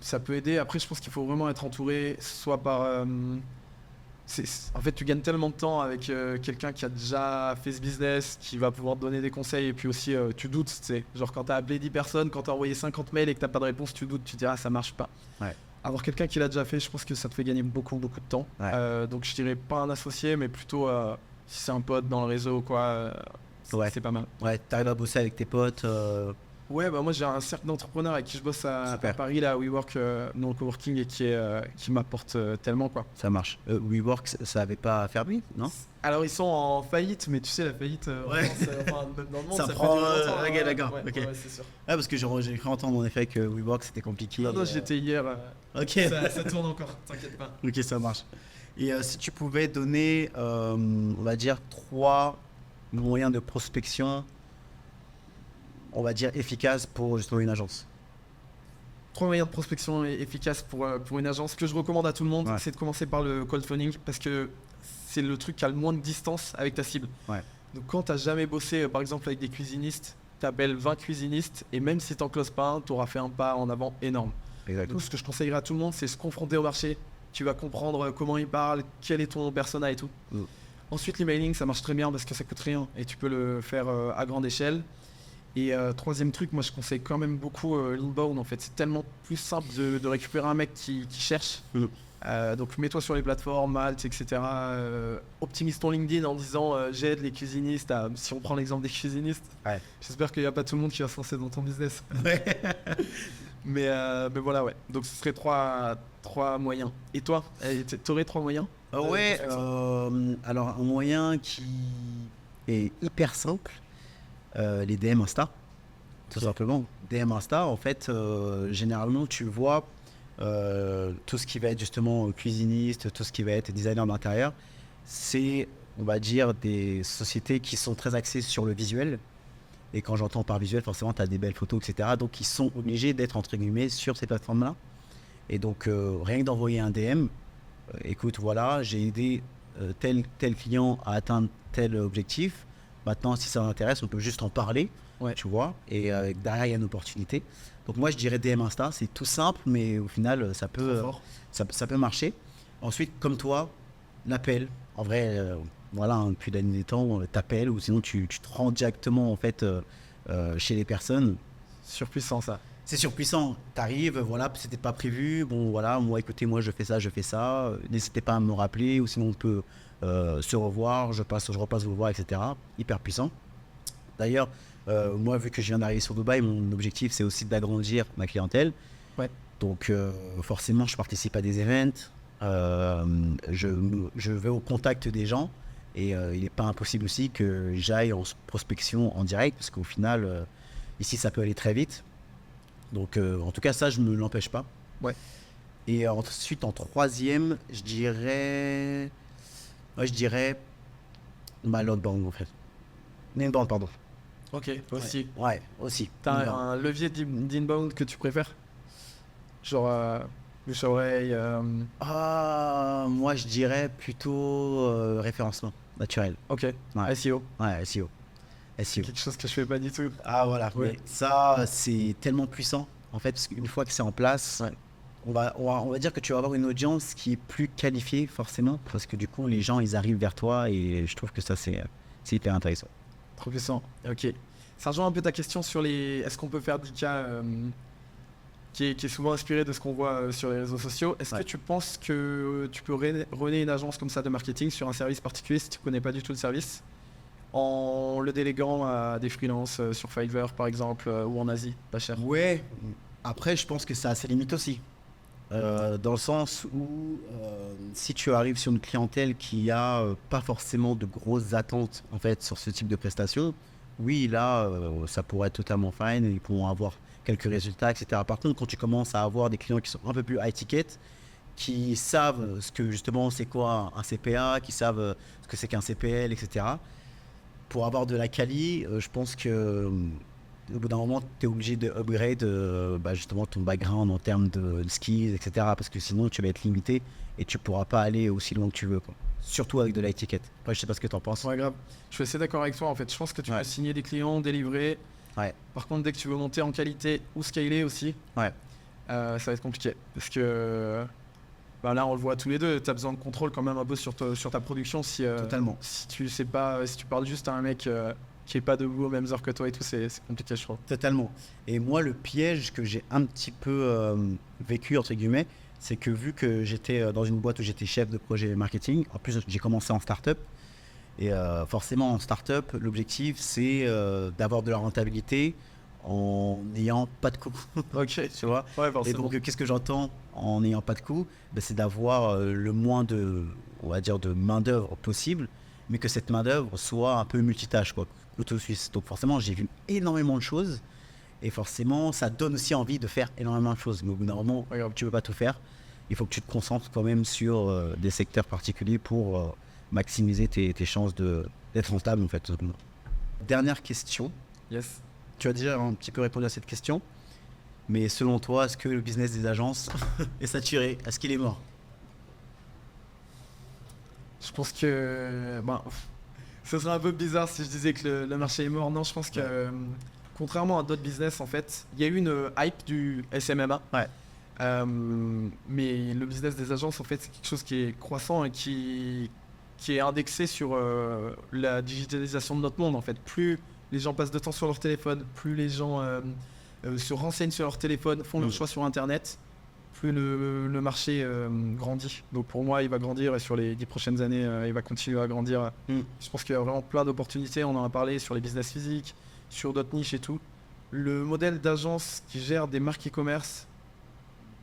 Ça peut aider. Après, je pense qu'il faut vraiment être entouré, soit par... en fait, tu gagnes tellement de temps avec quelqu'un qui a déjà fait ce business, qui va pouvoir te donner des conseils. Et puis aussi, tu doutes, tu sais. Genre, quand tu as appelé 10 personnes, quand tu as envoyé 50 mails et que tu n'as pas de réponse, tu doutes, tu te dis, ah, ça marche pas. Ouais. Avoir quelqu'un qui l'a déjà fait, je pense que ça te fait gagner beaucoup, beaucoup de temps. Ouais. Donc, je dirais pas un associé, mais plutôt si c'est un pote dans le réseau ou quoi, Ouais. c'est pas mal. Ouais, t'arrives à bosser avec tes potes. Ouais, bah moi j'ai un cercle d'entrepreneurs avec qui je bosse à Super. Paris, là, à WeWork, dans le coworking, et qui m'apporte tellement, quoi. Ça marche. WeWork, ça avait pas fermé, non? Alors ils sont en faillite, mais tu sais, la faillite, en Ouais. France, enfin, même dans le monde, Ça ça prend, peut durer longtemps, ok, hein. d'accord, Ouais, ok. ouais, c'est sûr. Ouais, parce que j'ai cru entendre en effet que WeWork c'était compliqué. Non, j'étais hier, Ok. ça tourne encore, t'inquiète pas. Ok, ça marche. Et si tu pouvais donner, on va dire, 3 moyens de prospection, on va dire, efficaces pour justement une agence. 3 moyens de prospection efficaces pour une agence que je recommande à tout le monde, Ouais. c'est de commencer par le cold phoning, parce que c'est le truc qui a le moins de distance avec ta cible. Ouais. Donc quand tu n'as jamais bossé par exemple avec des cuisinistes, tu appelles 20 cuisinistes et même si tu n'en closes pas un, tu auras fait un pas en avant énorme. Exactement. Donc ce que je conseillerais à tout le monde, c'est se confronter au marché. Tu vas comprendre comment ils parlent, quel est ton persona et tout. Mm. Ensuite, l'emailing, ça marche très bien parce que ça coûte rien et tu peux le faire à grande échelle. Et troisième truc, moi je conseille quand même beaucoup l'inbound en fait. C'est tellement plus simple de récupérer un mec qui cherche. Mm. Donc mets-toi sur les plateformes, Malte, etc. Optimise ton LinkedIn en disant j'aide les cuisinistes. Si on prend l'exemple des cuisinistes, Ouais. j'espère qu'il n'y a pas tout le monde qui va se lancer dans ton business. mais voilà, ouais. Donc ce serait trois moyens. Et toi, t'aurais 3 moyens? Ouais, alors un moyen qui est hyper simple, les DM Insta, tout simplement. DM Insta, en fait, généralement, tu vois tout ce qui va être justement cuisiniste, tout ce qui va être designer d'intérieur, c'est, on va dire, des sociétés qui sont très axées sur le visuel. Et quand j'entends par visuel, forcément, tu as des belles photos, etc. Donc, ils sont obligés d'être, entre guillemets, sur ces plateformes-là. Et donc, rien que d'envoyer un DM, écoute, voilà, j'ai aidé tel client à atteindre tel objectif. Maintenant, si ça m'intéresse, on peut juste en parler, Ouais. tu vois. Et derrière, il y a une opportunité. Donc, moi, je dirais DM Insta, c'est tout simple, mais au final, ça peut marcher. Ensuite, comme toi, l'appel. En vrai, voilà, depuis la nuit des temps, t'appelles ou sinon tu te rends directement en fait chez les personnes. Surpuissant ça. C'est surpuissant. T'arrives, voilà, c'était pas prévu. Bon, voilà, moi, écoutez, moi, je fais ça. N'hésitez pas à me rappeler ou sinon on peut se revoir. Je repasse vous voir, etc. Hyper puissant. D'ailleurs, moi, vu que je viens d'arriver sur Dubaï, mon objectif, c'est aussi d'agrandir ma clientèle. Ouais. Donc, forcément, je participe à des events. Je vais au contact des gens. Et il n'est pas impossible aussi que j'aille en prospection en direct, parce qu'au final, ici, ça peut aller très vite. Donc, en tout cas, ça, je ne me l'empêche pas. Ouais. Et ensuite, en troisième, je dirais l'outbound, en fait. L'inbound, pardon. Ok, aussi. Ouais, aussi. T'as Inbound. un levier d'inbound que tu préfères? Genre bouche à oreille. Moi, je dirais plutôt référencement naturel. Ok. Ouais. SEO. Ouais, SEO. SEO. Quelque chose que je fais pas du tout. Ah voilà, Ouais. mais ça c'est tellement puissant en fait parce qu'une fois que c'est en place, on va dire que tu vas avoir une audience qui est plus qualifiée forcément parce que du coup les gens ils arrivent vers toi et je trouve que ça c'est hyper intéressant. Trop puissant. Ok. Ça rejoint un peu ta question sur les. Est-ce qu'on peut faire du cas qui est souvent inspiré de ce qu'on voit sur les réseaux sociaux. Est-ce que tu penses que tu peux runner une agence comme ça de marketing sur un service particulier si tu connais pas du tout le service, en le déléguant à des freelances sur Fiverr par exemple ou en Asie, pas cher? Ouais. Après je pense que ça a ses limites aussi. Dans le sens où si tu arrives sur une clientèle qui a pas forcément de grosses attentes en fait sur ce type de prestation, oui là ça pourrait être totalement fine, ils pourront avoir quelques résultats, etc. Par contre, quand tu commences à avoir des clients qui sont un peu plus high ticket, qui savent ce que justement c'est quoi un CPA, qui savent ce que c'est qu'un CPL, etc. Pour avoir de la quali, je pense que au bout d'un moment, tu es obligé de upgrade justement ton background en termes de skills, etc. Parce que sinon, tu vas être limité et tu pourras pas aller aussi loin que tu veux, quoi. Surtout avec de la étiquette. Après, je sais pas ce que tu en penses. Ouais, grave. Je suis assez d'accord avec toi en fait. Je pense que tu peux signer des clients, délivrer. Ouais. Par contre, dès que tu veux monter en qualité ou scaler aussi, ça va être compliqué. Parce que là, on le voit tous les deux. Tu as besoin de contrôle quand même un peu sur ta production. Totalement. Si tu sais pas, si tu parles juste à un mec qui est pas debout aux mêmes heures que toi et tout, c'est compliqué, je trouve. Totalement. Et moi, le piège que j'ai un petit peu vécu, entre guillemets, c'est que vu que j'étais dans une boîte où j'étais chef de projet marketing, en plus j'ai commencé en start-up, et forcément en start-up, l'objectif c'est d'avoir de la rentabilité en n'ayant pas de coûts. Ok, tu vois. Ouais, et donc qu'est-ce que j'entends en n'ayant pas de coûts? C'est d'avoir le moins de, on va dire, de main d'œuvre possible, mais que cette main d'œuvre soit un peu multitâche, quoi, couteau suisse. Donc forcément j'ai vu énormément de choses et forcément ça donne aussi envie de faire énormément de choses, mais au bout d'un moment tu peux pas tout faire. Il faut que tu te concentres quand même sur des secteurs particuliers pour maximiser tes chances d'être rentable en fait. Dernière question. Yes. Tu as déjà un petit peu répondu à cette question, mais selon toi, est-ce que le business des agences est saturé? Est-ce qu'il est mort? Je pense que ce serait un peu bizarre si je disais que le marché est mort. Non, je pense que contrairement à d'autres business, en fait, il y a eu une hype du SMMA. Ouais. Mais le business des agences, en fait, c'est quelque chose qui est croissant et qui est indexé sur la digitalisation de notre monde. En fait, plus les gens passent de temps sur leur téléphone, plus les gens se renseignent sur leur téléphone, font leur choix sur Internet, plus le marché grandit. Donc pour moi, il va grandir et sur les 10 prochaines années, il va continuer à grandir. Je pense qu'il y a vraiment plein d'opportunités. On en a parlé sur les business physiques, sur d'autres niches et tout. Le modèle d'agence qui gère des marques e-commerce,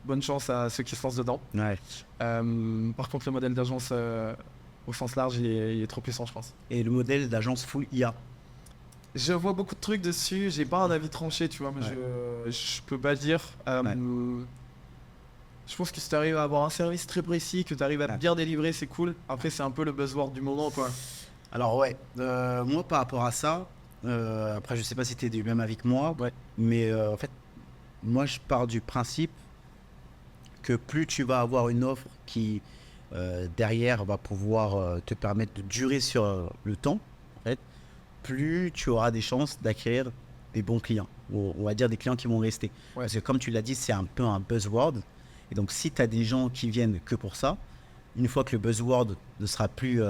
bonne chance à ceux qui se lancent dedans. Ouais. Par contre, le modèle d'agence au sens large, il est trop puissant, je pense. Et le modèle d'agence full IA? Je vois beaucoup de trucs dessus. J'ai pas un avis tranché, tu vois, mais je peux pas dire. Je pense que si tu arrives à avoir un service très précis, que tu arrives à bien délivrer, c'est cool. Après, c'est un peu le buzzword du moment, quoi. Alors moi par rapport à ça, après je sais pas si tu es du même avis que moi, mais en fait, moi je pars du principe que plus tu vas avoir une offre qui derrière va pouvoir te permettre de durer sur le temps, en fait, plus tu auras des chances d'acquérir des bons clients, ou on va dire des clients qui vont rester. Parce que comme tu l'as dit, c'est un peu un buzzword. Et donc si tu as des gens qui viennent que pour ça, une fois que le buzzword ne sera plus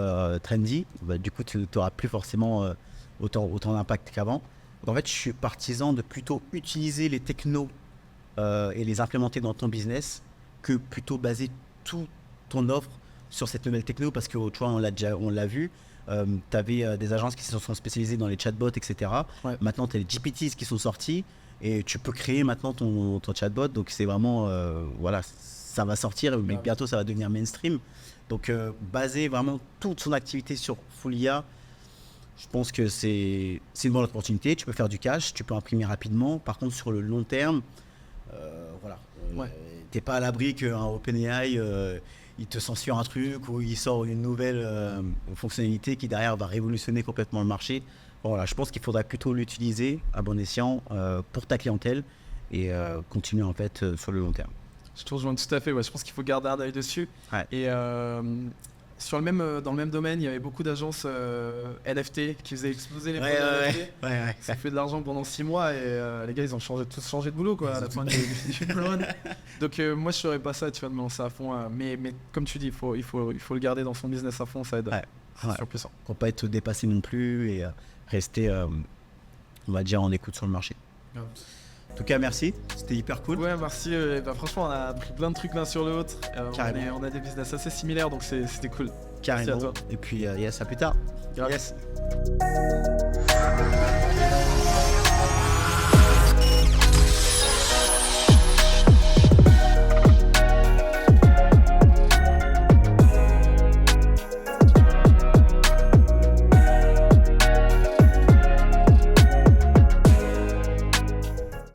trendy, du coup tu n'auras plus forcément autant d'impact qu'avant. Donc en fait, je suis partisan de plutôt utiliser les technos et les implémenter dans ton business que plutôt baser toute ton offre sur cette nouvelle techno, parce que tu vois, on l'a vu. Tu avais des agences qui se sont spécialisées dans les chatbots, etc. Maintenant, tu as les GPTs qui sont sortis et tu peux créer maintenant ton chatbot. Donc, c'est vraiment, ça va sortir, mais bientôt, ça va devenir mainstream. Donc, baser vraiment toute son activité sur Full IA, je pense que c'est une bonne opportunité. Tu peux faire du cash, tu peux imprimer rapidement. Par contre, sur le long terme, t'es pas à l'abri qu'un OpenAI il te censure un truc ou il sort une nouvelle fonctionnalité qui derrière va révolutionner complètement le marché. Voilà, je pense qu'il faudra plutôt l'utiliser à bon escient pour ta clientèle et continuer en fait sur le long terme. Je te rejoins tout à fait. Je pense qu'il faut garder un œil dessus. Et dans le même domaine, il y avait beaucoup d'agences NFT qui faisaient exploser les produits NFT. Ça fait de l'argent pendant 6 mois et les gars, ils ont tous changé de boulot à la fin du run. Donc moi, je ferais pas ça, tu vois, de me lancer à fond. Mais comme tu dis, il faut le garder dans son business à fond, ça aide. C'est super puissant. Pour pas être dépassé non plus et rester, on va dire, en écoute sur le marché. En tout cas, merci, c'était hyper cool. Ouais, merci. Franchement, on a appris plein de trucs l'un sur l'autre. On a des business assez similaires, donc c'était cool. Carrément. Merci à toi. Et puis, à plus tard. Yes.